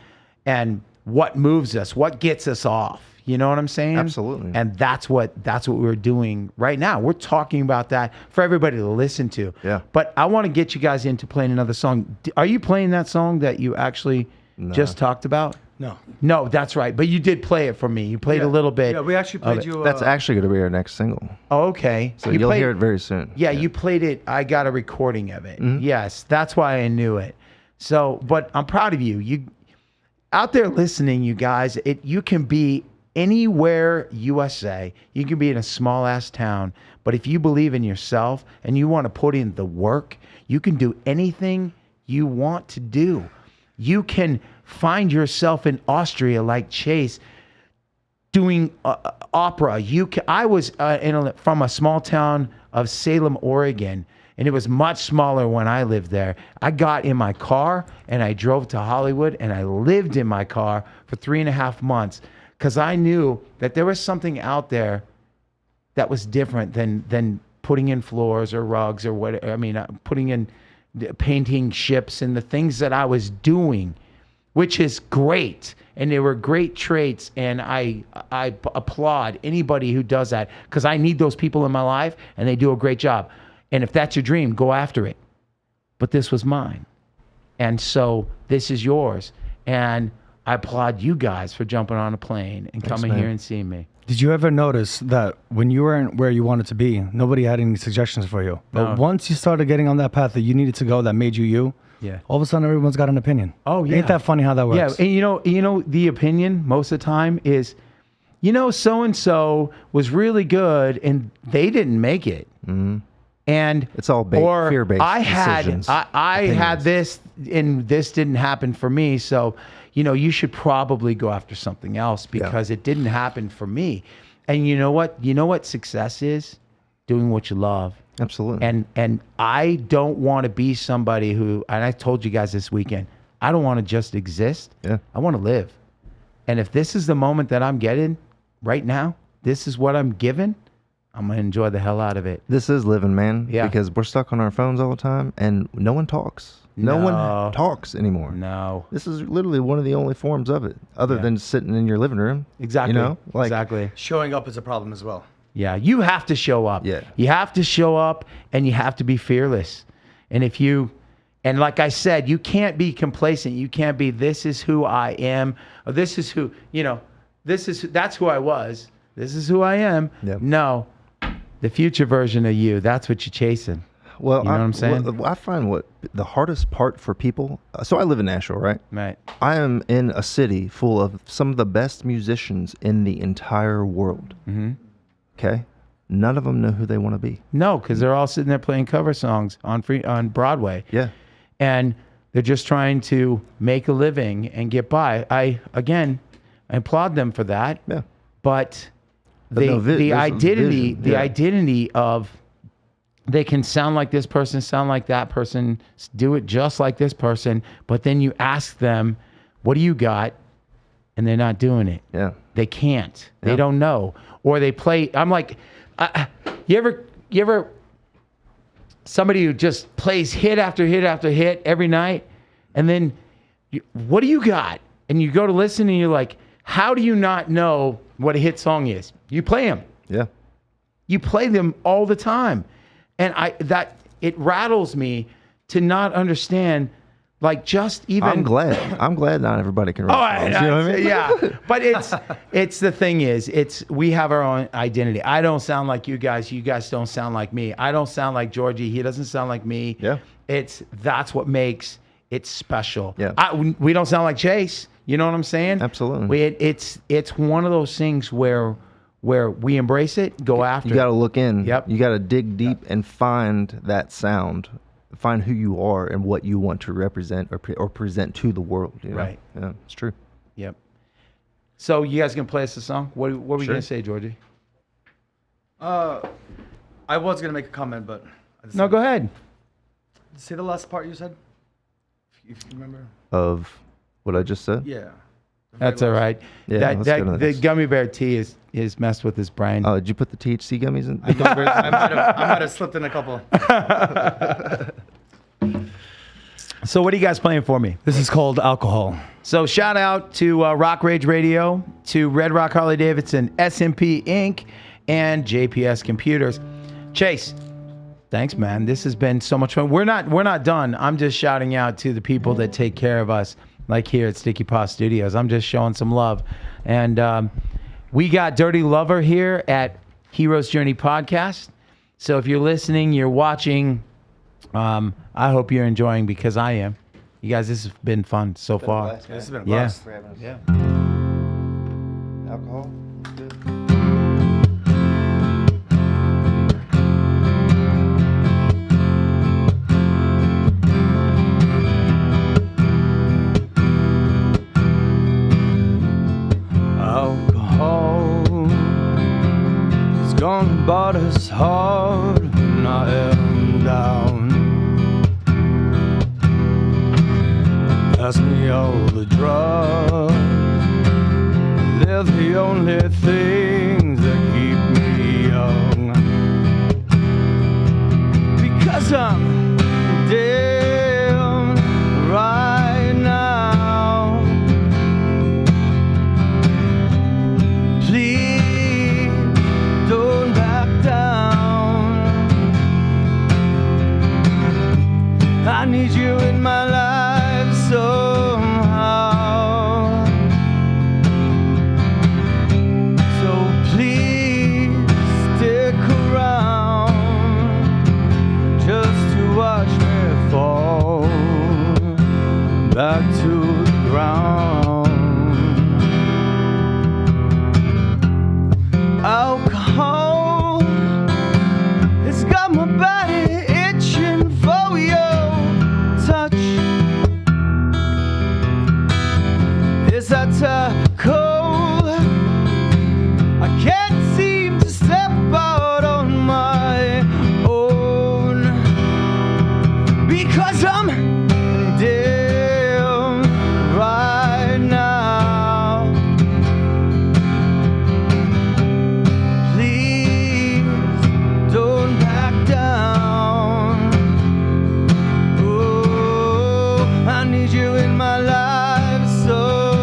what moves us, what gets us off. You know what I'm saying? Absolutely. And that's what we're doing right now. We're talking about that for everybody to listen to. Yeah. But I want to get you guys into playing another song. Are you playing that song that you actually just talked about? No. No, that's right. But you did play it for me. You played a little bit. Yeah, we actually played you. That's actually going to be our next single. Oh, okay. So you'll hear it very soon. Yeah, you played it. I got a recording of it. Yes, that's why I knew it. So, but I'm proud of you. You out there listening, you guys. You can be anywhere USA. You can be in a small ass town, but if you believe in yourself and you want to put in the work, you can do anything you want to do. You can find yourself in Austria like Chase doing opera. I was from a small town of Salem, Oregon, and it was much smaller when I lived there. I got in my car and I drove to Hollywood, and I lived in my car for 3.5 months because I knew that there was something out there that was different than putting in floors or rugs or what. I mean, putting in painting ships and the things that I was doing, which is great. And they were great traits, and I applaud anybody who does that because I need those people in my life, and they do a great job. And if that's your dream, go after it. But this was mine. And so this is yours. And I applaud you guys for jumping on a plane and coming man. here and seeing me. Did you ever notice that when you weren't where you wanted to be, nobody had any suggestions for you? But No. once you started getting on that path that you needed to go, that made you, Yeah. all of a sudden everyone's got an opinion. Oh, yeah. Ain't that funny how that Yeah, works? and you know the opinion most of the time is, so and so was really good and they didn't make it. Mm-hmm. And It's all fear-based I had decisions, I had opinions. this and this didn't happen for me, so you should probably go after something else because it didn't happen for me. And you know what? You know what success is? Doing what you love. Absolutely. And I don't want to be somebody who, and I told you guys this weekend, I don't want to just exist. Yeah. I want to live. And if this is the moment that I'm getting right now, this is what I'm given, I'm going to enjoy the hell out of it. This is living, man. Yeah. Because we're stuck on our phones all the time, and no one talks. No No. one talks anymore. No. This is literally one of the only forms of it, other than sitting in your living room. Exactly. Exactly. Showing up is a problem as well. Yeah. You have to show up. Yeah. You have to show up and you have to be fearless. And and like I said, you can't be complacent. You can't be, this is who I am. Or this is who, that's who I was. This is who I am. Yeah. No. The future version of you, that's what you're chasing. Well, You know what I'm saying? I find what the hardest part for people. So I live in Nashville, right? Right. I am in a city full of some of the best musicians in the entire world. Mm-hmm. Okay, none of them know who they want to be. No, because they're all sitting there playing cover songs on Broadway. Yeah, And they're just trying to make a living and get by. I applaud them for that. yeah. But But no, the there's a identity, vision, the yeah. identity of they can sound like this person, sound like that person, do it just like this person, but then you ask them, what do you got? And they're not doing it. Yeah. They can't. They Yeah. don't know. Or they play, I'm like, you ever somebody who just plays hit after hit after hit every night, and then what do you got? And you go to listen and you're like, how do you not know what a hit song is? You play them. Yeah. You play them all the time. And it rattles me to not understand, like, just even. I'm glad not everybody can write songs. You know what I mean? Yeah. But it's the thing is, we have our own identity. I don't sound like you guys. You guys don't sound like me. I don't sound like Georgie. He doesn't sound like me. Yeah. That's what makes it special. Yeah. We don't sound like Chase. You know what I'm saying? Absolutely. It's one of those things where we embrace it, go after You got to look in. Yep. You got to dig deep and find that sound, find who you are and what you want to represent or present to the world. You know? Right. Yeah, it's true. Yep. So you guys gonna play us a song? What were you Sure. gonna say, Georgie? I was gonna make a comment, but I No, go ahead. Say the last part you said. If you remember. Of what I just said? Yeah. That's all right. Yeah, that let's go to the the next. gummy bear tea is messed with his brain. Oh, did you put the THC gummies in? I might have slipped in a couple. So what are you guys playing for me? This is called Alcohol. So shout out to Rock Rage Radio, to Red Rock Harley Davidson, SMP Inc., and JPS Computers. Chase, thanks, man. This has been so much fun. We're not done. I'm just shouting out to the people that take care of us, like here at Sticky Paws Studios. I'm just showing some love. And we got Dirty Lover here at Hero's Journey Podcast. So if you're listening, you're watching, I hope you're enjoying, because I am. You guys, this has been fun so far. This has been a Yeah. blast. Yeah. Alcohol? Good. Alcohol is gonna bite us hard when I am down. Pass me all the drugs. They're the only things that keep me young. Because I'm down right now. Please don't back down. I need you in my life somehow. So please stick around just to watch me fall back to the ground. Alcohol has got my body itching for your touch. It's that type of cold I can't seem to step out on my own, because I'm down right now. Please don't back down. Oh, I need you in my life somehow.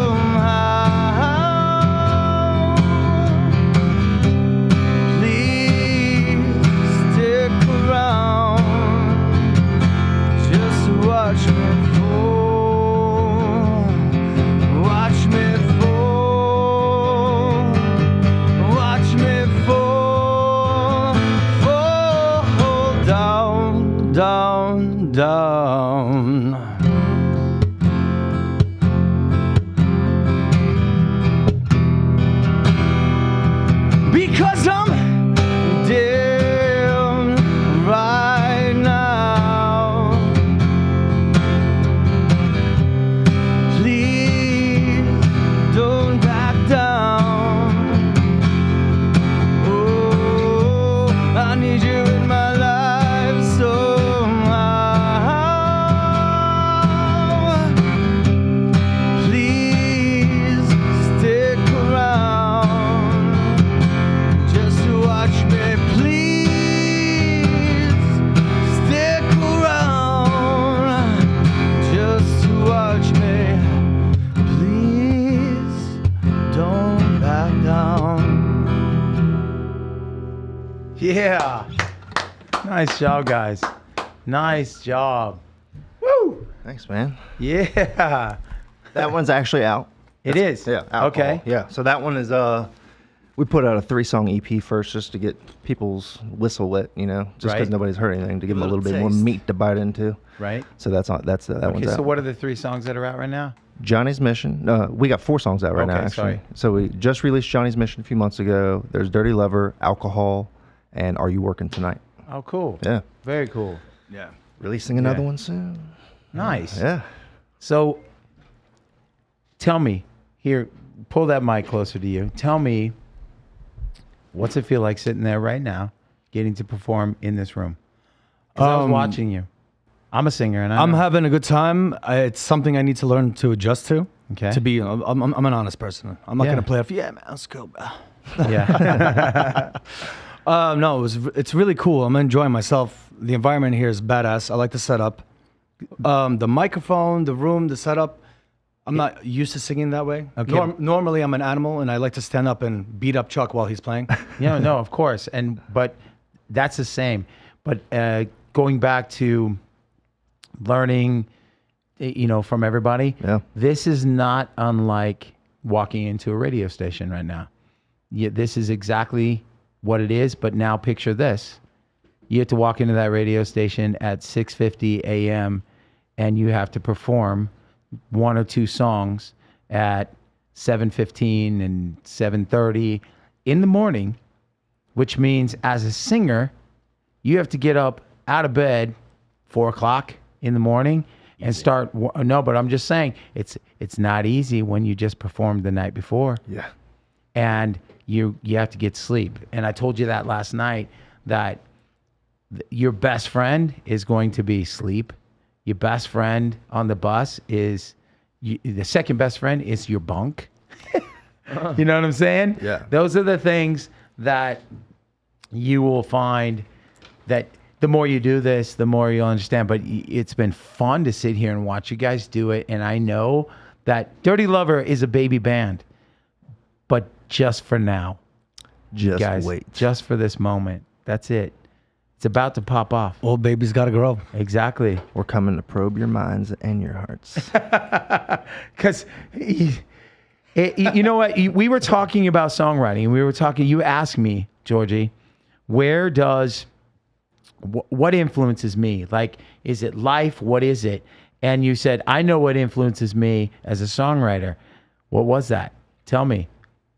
Yeah. Nice job, guys. Nice job. Woo! Thanks, man. Yeah. That one's actually out. It is. Yeah. Alcohol. Okay. Yeah. So that one is we put out a 3-song EP first just to get people's whistle wet, you know, just because Right. nobody's heard anything, to give them a little Little bit more taste. meat to bite into. Right. So that one's Okay, out. so what are the 3 songs that are out right now? Johnny's Mission. We got 4 songs out right now, Okay, actually. sorry. So we just released Johnny's Mission a few months ago. There's Dirty Lover, Alcohol, and Are You Working Tonight? Oh, cool. Yeah. Very cool. Yeah. Releasing another Yeah. one soon. Nice. Yeah. So tell me, here, pull that mic closer to you. Tell me, what's it feel like sitting there right now, getting to perform in this room? 'Cause I was watching you. I'm a singer, and I'm know. having a good time. It's something I need to learn to adjust to. Okay. To be, I'm an honest person. I'm not Yeah. gonna play off. Yeah, man, let's go. Yeah. No, it's really cool. I'm enjoying myself. The environment here is badass. I like the setup. The microphone, the room, the setup. I'm not used to singing that way. Okay. Normally, I'm an animal, and I like to stand up and beat up Chuck while he's playing. Yeah, no, of course, but that's the same. But going back to learning, from everybody. Yeah. This is not unlike walking into a radio station right now. This is exactly what it is. But now picture this: you have to walk into that radio station at 6:50 a.m. and you have to perform 1 or 2 songs at 7:15 and 7:30 in the morning, which means as a singer, you have to get up out of bed 4 o'clock in the morning and start. No, but I'm just saying it's not easy when you just performed the night before. Yeah. And you have to get sleep. And I told you that last night, that your best friend is going to be sleep. Your best friend on the bus is the second best friend is your bunk. You know what I'm saying? Yeah. Those are the things that you will find that the more you do this, the more you'll understand. But it's been fun to sit here and watch you guys do it. And I know that Dirty Lover is a baby band, but just for now. Just Guys, wait. just for this moment. That's it. It's about to pop off. Old baby's got to grow. Exactly. We're coming to probe your minds and your hearts. Because you know what? We were talking about songwriting. We were talking. You asked me, Georgie, what influences me? Like, is it life? What is it? And you said, I know what influences me as a songwriter. What was that? Tell me.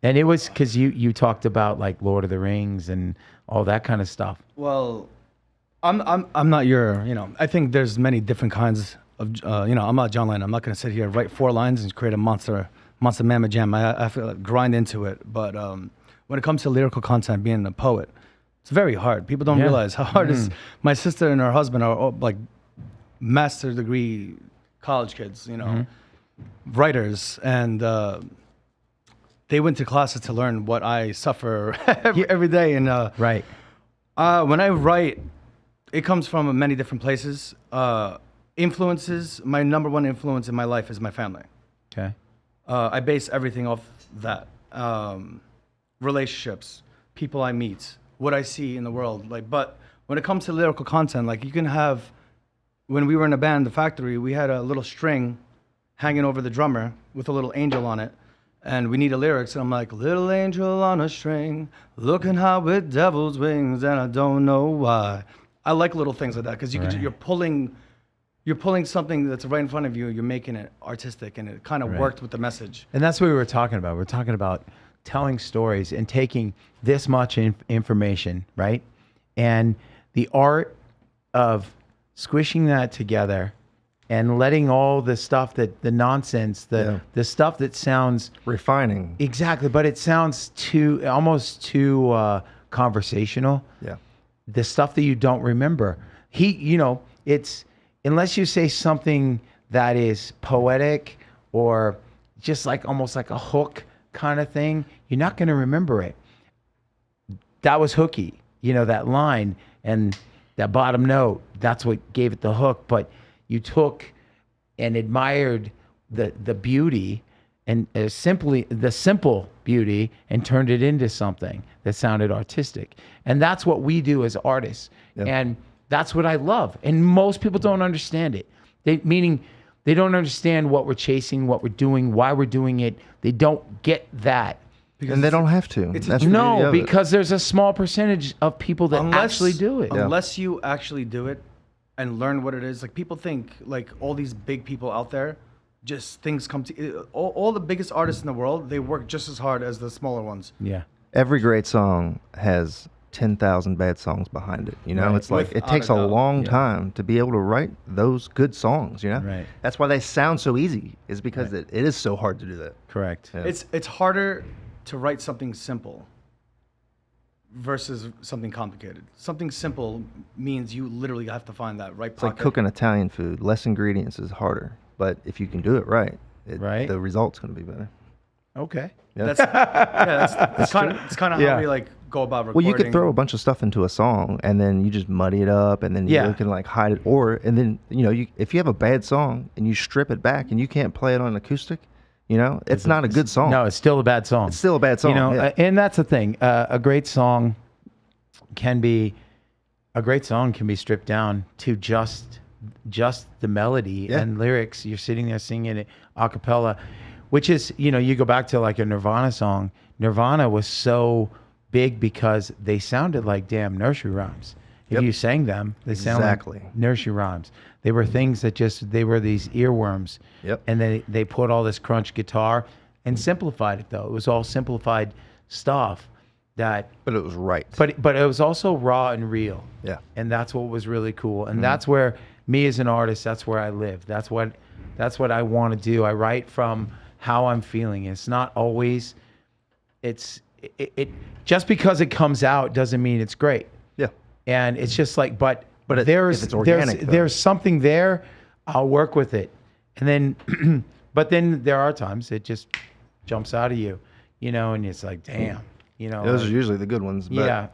And it was because you talked about like Lord of the Rings and all that kind of stuff. Well, I'm not your, I think there's many different kinds of, I'm not John Lennon. I'm not going to sit here and write 4 lines and create a monster mamma jam. I have to grind into it. But when it comes to lyrical content, being a poet, it's very hard. People don't Yeah. realize how hard it is. My sister and her husband are all, like master degree college kids, writers. And they went to classes to learn what I suffer every day. And Right. when I write, it comes from many different places. Influences, my number one influence in my life is my family. Okay. I base everything off that. Relationships, people I meet, what I see in the world. But when it comes to lyrical content, like you can have, when we were in a band, The Factory, we had a little string hanging over the drummer with a little angel on it. And we need a lyrics, and I'm like, little angel on a string, looking high with devil's wings, and I don't know why. I like little things like that because Right. you're pulling something that's right in front of you. You're making it artistic, and it kind of Right. worked with the message. And that's what we were talking about. We're talking about telling stories and taking this much information, right? And the art of squishing that together and letting all the stuff the nonsense, the stuff that sounds Refining. exactly, but it sounds almost too conversational. Yeah. The stuff that you don't remember. It's unless you say something that is poetic or just like almost like a hook kind of thing, you're not going to remember it. That was hooky, that line and that bottom note, that's what gave it the hook. But you took and admired the beauty and simply the simple beauty and turned it into something that sounded artistic. And that's what we do as artists. Yeah. And that's what I love. And most people don't understand it. Meaning they don't understand what we're chasing, what we're doing, why we're doing it. They don't get that. And they don't have to. it's- That's the beauty No, of it. because there's a small percentage of people that actually do it. Unless you actually do it and learn what it is. Like people think like all these big people out there, just things come to all the biggest artists in the world, they work just as hard as the smaller ones. Yeah. Every great song has 10,000 bad songs behind it. You know, Right. it's like it Without takes a a doubt. long time to be able to write those good songs. You know, Right. that's why they sound so easy. Is because it is so hard to do that. Correct. Yeah. It's harder to write something simple versus something complicated. Something simple means you literally have to find that right It's like pocket. cooking Italian food. Less ingredients is harder, but if you can do it right, Right. the result's going to be better. Okay. Yeah. That's kind of Yeah. how we like go about Well, recording. you could throw a bunch of stuff into a song, and then you just muddy it up, and then Yeah. you can like hide it, and then if you have a bad song and you strip it back and you can't play it on acoustic, it's not a good song. No, it's still a bad song. It's still a bad song. You know, yeah. and that's the thing. A great song can be stripped down to just the melody Yeah. and lyrics. You're sitting there singing it a cappella, which is, you go back to like a Nirvana song. Nirvana was so big because they sounded like damn nursery rhymes. If Yep. you sang them, they sounded Exactly. like nursery rhymes. They were things that they were these earworms. Yep. And they put all this crunch guitar and simplified it though. It was all simplified stuff that, But it was right. but it was also raw and real. yeah. And that's what was really cool. And that's where me as an artist, that's where I live. That's what I want to do. I write from how I'm feeling. It's not always, it just because it comes out doesn't mean it's great. Yeah. And it's just like, but if there's it's organic, though. there's something there. I'll work with it, and then, but then there are times it just jumps out of you, and it's like, damn, Those are usually the good ones. But yeah,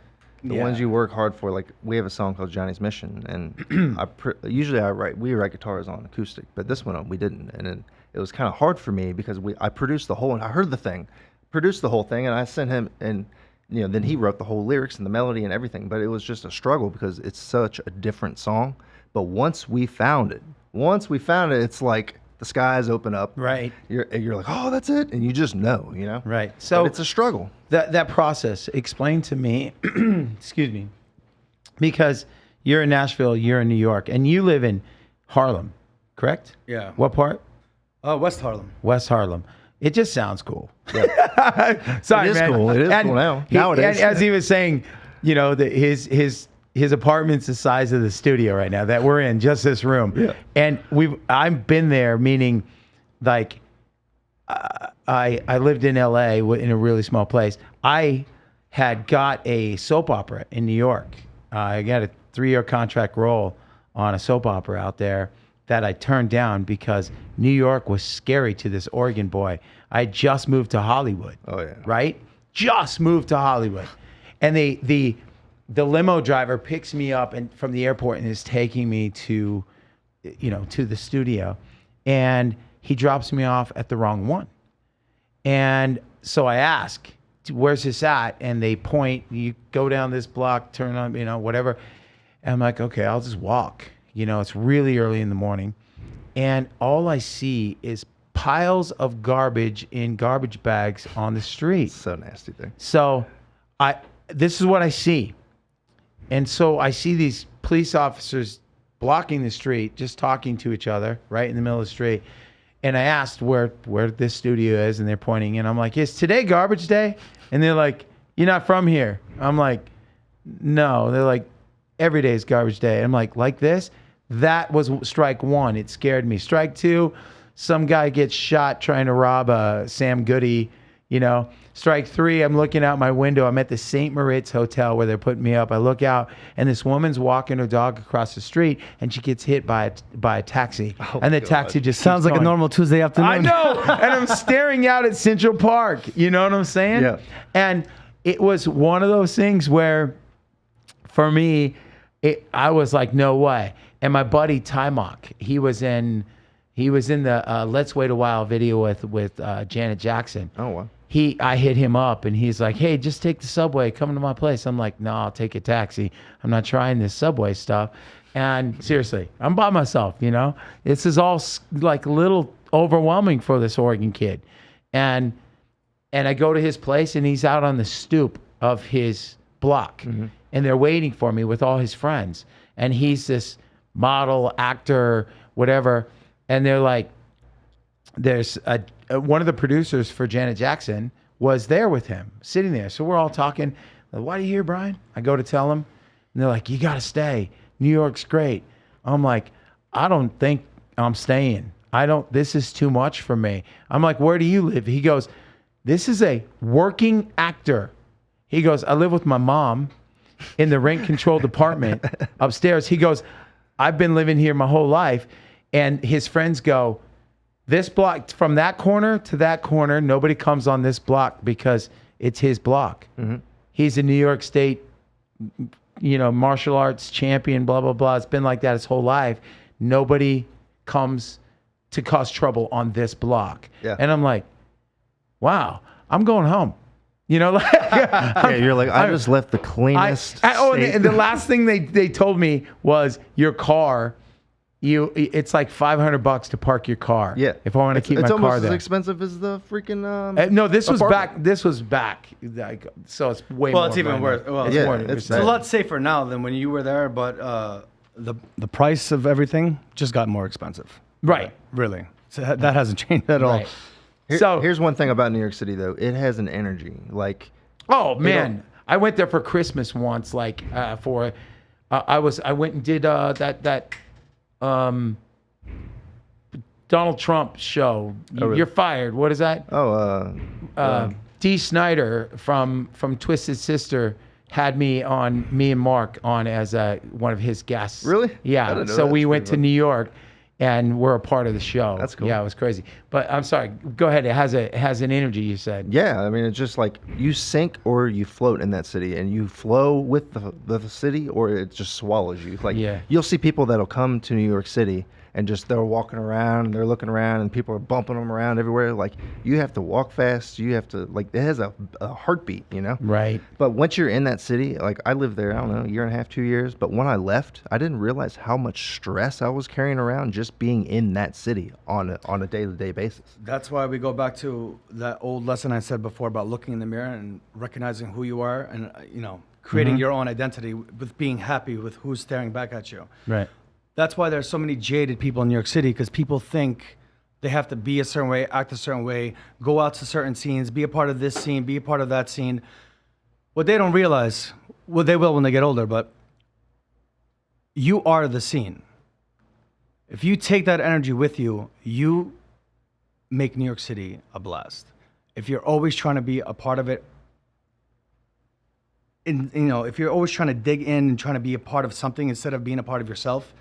The yeah. ones you work hard for, like we have a song called Johnny's Mission, and usually we write guitars on acoustic, but this one we didn't, and it was kind of hard for me because I produced the whole, and I heard the thing, produced the whole thing, and I sent him, and then he wrote the whole lyrics and the melody and everything, but it was just a struggle because it's such a different song. But once we found it, it's like the skies open up. Right. You're like, oh, that's it, and you just know, Right. But So it's a struggle. that process, explain to me, excuse me, because you're in Nashville, you're in New York, and you live in Harlem, correct? Yeah. What part? West Harlem. West Harlem. It just sounds cool. Sorry, It is man. cool. It is And cool now. he- Nowadays. and as he was saying, that his apartment's the size of the studio right now that we're in, just this room. Yeah. And I've been there, meaning like I lived in LA in a really small place. I had got a soap opera in New York. I got a 3-year contract role on a soap opera out there that I turned down because New York was scary to this Oregon boy. I just moved to Hollywood. Oh, yeah. Right? Just moved to Hollywood. And the limo driver picks me up and from the airport and is taking me to the studio. And he drops me off at the wrong one. And so I ask, where's this at? And they point, you go down this block, turn on, whatever. And I'm like, okay, I'll just walk. It's really early in the morning. And all I see is piles of garbage in garbage bags on the street. So nasty thing. So this is what I see. And so I see these police officers blocking the street, just talking to each other right in the middle of the street. And I asked where this studio is, and they're pointing, and I'm like, is today garbage day? And they're like, you're not from here. I'm like, no. They're like, every day is garbage day. I'm like this? That was strike one. It scared me. Strike two, some guy gets shot trying to rob a Sam Goody, Strike three, I'm looking out my window. I'm at the St. Moritz Hotel where they're putting me up. I look out, and this woman's walking her dog across the street, and she gets hit by a taxi. And the taxi just Sounds keeps like a going. normal Tuesday afternoon. I know. And I'm staring out at Central Park. You know what I'm saying? Yeah. And it was one of those things where, for me, I was like, no way. And my buddy Timok, he was in He was in the Let's Wait a While video with Janet Jackson. Oh, wow. I hit him up and he's like, hey, just take the subway, come to my place. I'm like, no, I'll take a taxi. I'm not trying this subway stuff. And seriously, I'm by myself, you know? This is all like a little overwhelming for this Oregon kid. And I go to his place and he's out on the stoop of his block. And they're waiting for me with all his friends. And he's this model, actor, whatever. And they're like, there's one of the producers for Janet Jackson was there with him, sitting there. So we're all talking. Why are you here, Bryan? I go to tell him. And they're like, you got to stay. New York's great. I'm like, I don't think I'm staying. This is too much for me. I'm like, where do you live? He goes, this is a working actor. He goes, I live with my mom in the rent control department upstairs. He goes, I've been living here my whole life. And his friends go, this block, from that corner to that corner, nobody comes on this block because it's his block. He's a New York State, martial arts champion, blah, blah, blah. It's been like that his whole life. Nobody comes to cause trouble on this block. Yeah. And I'm like, wow, I'm going home. Like, Yeah, you're like, I just left the cleanest. And the last thing they told me was your car, it's like $500 to park your car. Yeah. If I want to keep my it's car almost there. as expensive as the freaking. No, this was apartment. back. This was back. Like, so it's way more. Well, it's even worse. Well, Yeah, more it's It's a lot safer now than when you were there, but the price of everything just got more expensive. Right. Really. So that hasn't changed at all. Right. So Here's one thing about New York City, though. It has an energy. Like, oh man, I went there for Christmas once. Like I went and did that Donald Trump show. You're fired. What is that? Dee Snider from Twisted Sister had me and Mark on as one of his guests. Really? I Yeah. didn't know So that. we That's went pretty to New York, and we're a part of the show. That's cool. Yeah, it was crazy. But I'm sorry. Go ahead. It has an energy. You said. yeah, I mean, it's just like you sink or you float in that city, and you flow with the city, or it just swallows you. Like, Yeah. you'll see people that'll come to New York City and just they're walking around, and they're looking around, and people are bumping them around everywhere. Like, you have to walk fast. You have to, like, it has a heartbeat, Right. But once you're in that city, like, I lived there, I don't know, a year and a half, 2 years. But when I left, I didn't realize how much stress I was carrying around just being in that city on a day-to-day basis. That's why we go back to that old lesson I said before about looking in the mirror and recognizing who you are and, creating your own identity with being happy with who's staring back at you. Right. That's why there's so many jaded people in New York City, because people think they have to be a certain way, act a certain way, go out to certain scenes, be a part of this scene, be a part of that scene. What they don't realize, well, they will when they get older, but you are the scene. If you take that energy with you, you make New York City a blast. If you're always trying to be a part of it, if you're always trying to dig in and trying to be a part of something instead of being a part of yourself,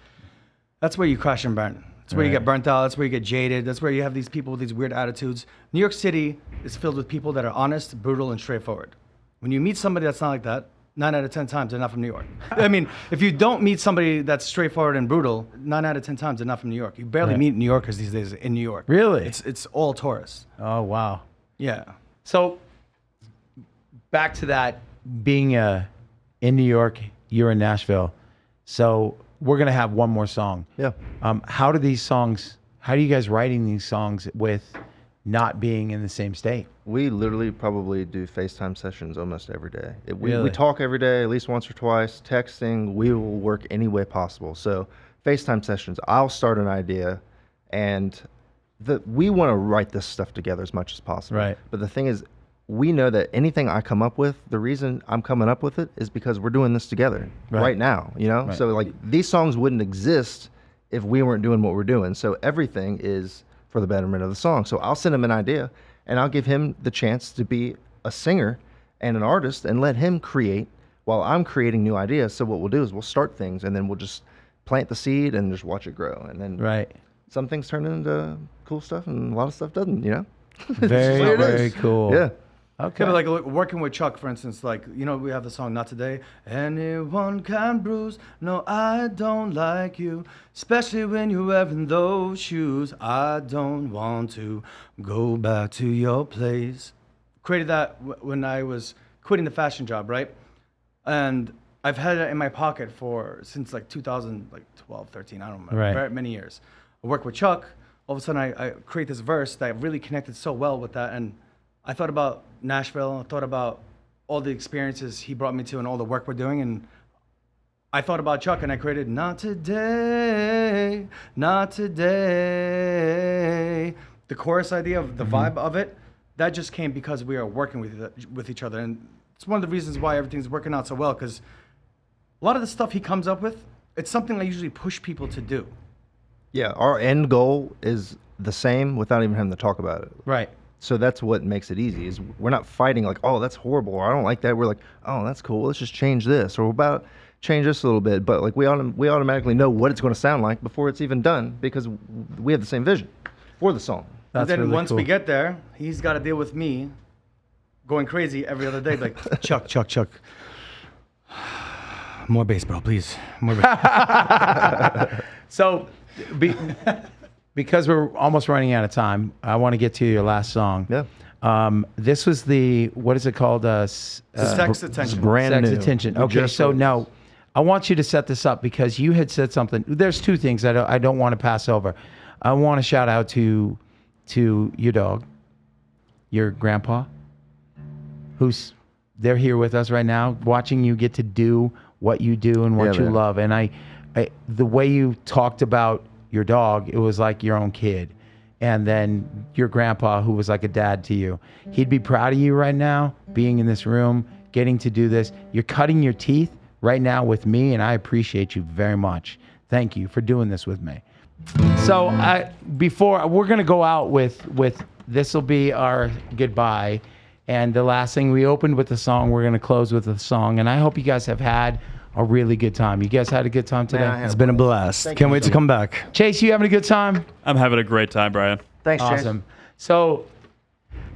that's where you crash and burn. That's where you get burnt out. That's where you get jaded. That's where you have these people with these weird attitudes. New York City is filled with people that are honest, brutal, and straightforward. When you meet somebody that's not like that, 9 out of 10 times they're not from New York. I mean, if you don't meet somebody that's straightforward and brutal, 9 out of 10 times they're not from New York. You barely meet New Yorkers these days in New York. Really? It's all tourists. Oh wow. Yeah. So back to that being in New York, you're in Nashville. So we're gonna have one more song. Yeah. How do you guys writing these songs with not being in the same state? We literally probably do FaceTime sessions almost every day. We Really? talk every day, at least once or twice. Texting, we will work any way possible. So FaceTime sessions, I'll start an idea, and we want to write this stuff together as much as possible. Right. But the thing is, we know that anything I come up with, the reason I'm coming up with it is because we're doing this together right now, Right. So like these songs wouldn't exist if we weren't doing what we're doing. So everything is for the betterment of the song. So I'll send him an idea, and I'll give him the chance to be a singer and an artist and let him create while I'm creating new ideas. So what we'll do is we'll start things, and then we'll just plant the seed and just watch it grow. And then Right. some things turn into cool stuff, and a lot of stuff doesn't, Very, That's the way it very is. cool. Yeah. Okay. Yeah, but like working with Chuck, for instance, like, you know, we have the song Not Today. Anyone can bruise. No, I don't like you. Especially when you're wearing those shoes. I don't want to go back to your place. Created that when I was quitting the fashion job, right? And I've had it in my pocket since like 2012, 13, I don't remember, Right. very many years. I work with Chuck. All of a sudden, I create this verse that really connected so well with that. And I thought about Nashville. I thought about all the experiences he brought me to and all the work we're doing. And I thought about Chuck, and I created Not Today, Not Today. The chorus idea of the vibe of it, that just came because we are working with each other. And it's one of the reasons why everything's working out so well, because a lot of the stuff he comes up with, it's something I usually push people to do. Yeah, our end goal is the same without even having to talk about it. Right. So that's what makes it easy. Is we're not fighting like, oh, that's horrible, or I don't like that. We're like, oh, that's cool. Let's just change this, or we're about to change this a little bit. But like we automatically know what it's going to sound like before it's even done because we have the same vision for the song. That's And then really once cool. we get there, he's got to deal with me going crazy every other day. Like, Chuck. More bass, bro, please. More bass. So, because we're almost running out of time, I want to get to your last song. Yeah. This was what is it called? Sex Attention. brand Sex new. Attention. We Okay, just so wrote now I want you to set this up because you had said something. There's two things I don't want to pass over. I want to shout out to your dog, your grandpa, they're here with us right now, watching you get to do what you do and what Yeah, you man. love. And the way you talked about your dog, it was like your own kid. And then your grandpa, who was like a dad to you, he'd be proud of you right now, being in this room, getting to do this. You're cutting your teeth right now with me, and I appreciate you very much. Thank you for doing this with me. So before we're gonna go out with this will be our goodbye, and the last thing we opened with the song, we're gonna close with the song, and I hope you guys have had a really good time. You guys had a good time today? I had It's been a blast. Thank Can't you wait so to come back. Chase, you having a good time? I'm having a great time, Bryan. Thanks, Chase. Awesome. So,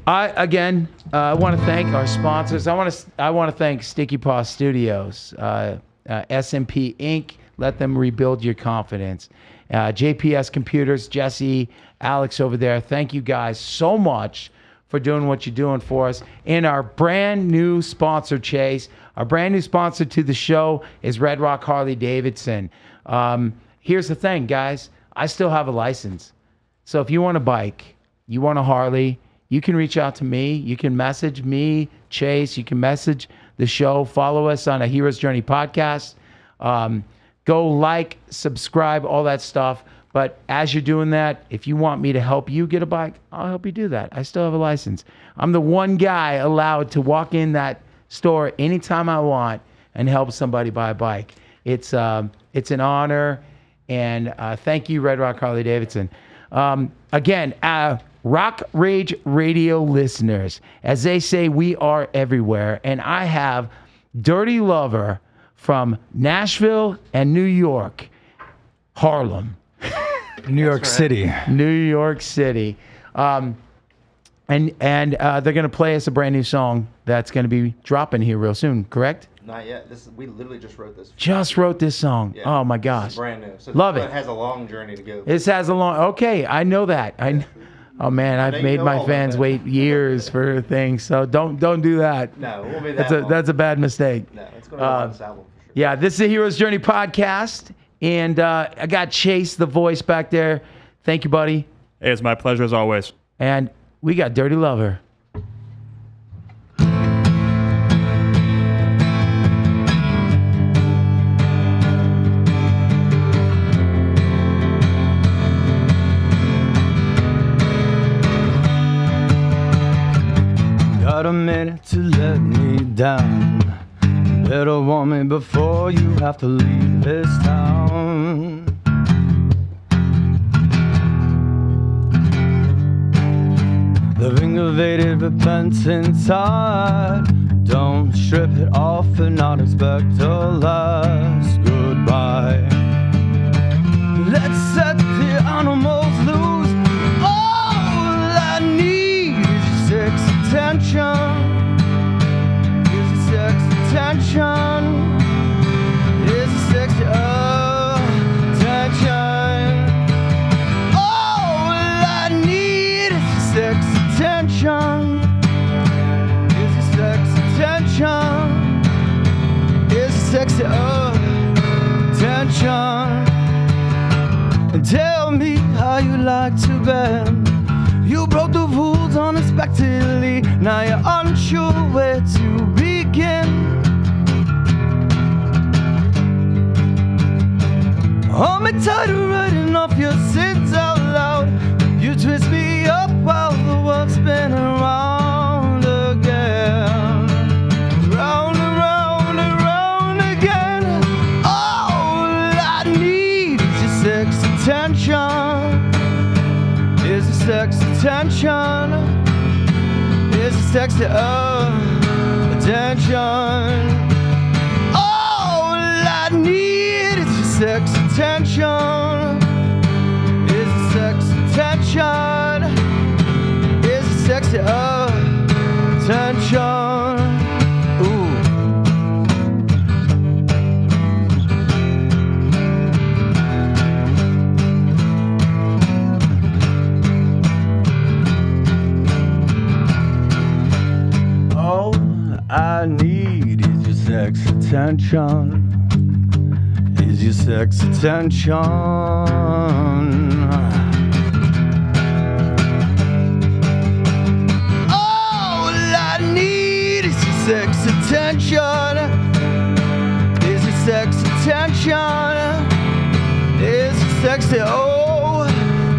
I want to thank our sponsors. I want to thank Sticky Paws Studios, SMP Inc. Let them rebuild your confidence. JPS Computers, Jesse, Alex over there. Thank you guys so much for doing what you're doing for us. And our brand new sponsor, Chase. Our brand new sponsor to the show is Red Rock Harley Davidson. Here's the thing, guys. I still have a license. So if you want a bike, you want a Harley, you can reach out to me. You can message me, Chase. You can message the show. Follow us on a Hero's Journey podcast. Go like, subscribe, all that stuff. But as you're doing that, if you want me to help you get a bike, I'll help you do that. I still have a license. I'm the one guy allowed to walk in that store anytime I want and help somebody buy a bike. It's an honor, and thank you, Red Rock Harley Davidson. Again, Rock Rage Radio listeners, as they say, we are everywhere, and I have Dirty Lover from Nashville and New York, Harlem. New York City. New York City. And they're going to play us a brand new song that's going to be dropping here real soon, correct? Not yet. We literally just wrote this. Just wrote this song. Yeah. Oh my This gosh. is brand new. So Love this it. one has a long journey to go. This has a long, okay, I know that. Oh man, know I've you made know my all fans about that. wait years for things, so don't do that. No, it won't be that long. That's a bad mistake. No, it's going to be on this album for sure. Yeah, this is the Hero's Journey podcast, and I got Chase, the voice, back there. Thank you, buddy. Hey, it's my pleasure as always. And we got Dirty Lover. Got a minute to let me down. Better warn me before you have to leave this town. Living evaded, repent inside. Don't strip it off and not expect a last goodbye. Let's set the animals loose. All I need is sex attention. you're unsure where to begin. Hold me tight, writing off your sins out loud. You twist me up while the world's spinning round again. Round and round and round again. All I need is your sex attention. Is your sex attention. Is your sexy attention. All I need is your sex attention. Is your sex attention. Is your sexy attention. Ooh. All I need is your sex attention. Is your sex attention. All I need is your sex attention. Is your sex attention. Is your sexy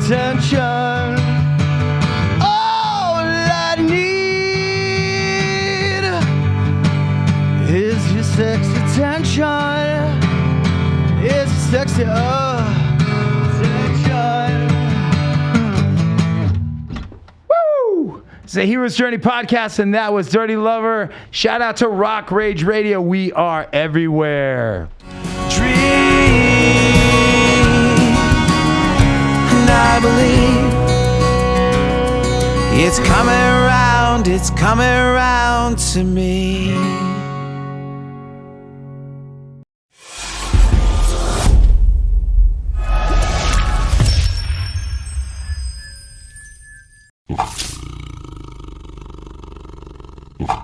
attention. All I need is your sex attention. Is sexy attention. Woo! It's the Hero's Journey podcast, and that was Dirty Lover. Shout out to Rock Rage Radio. We are everywhere. Dream, and I believe it's coming around to me.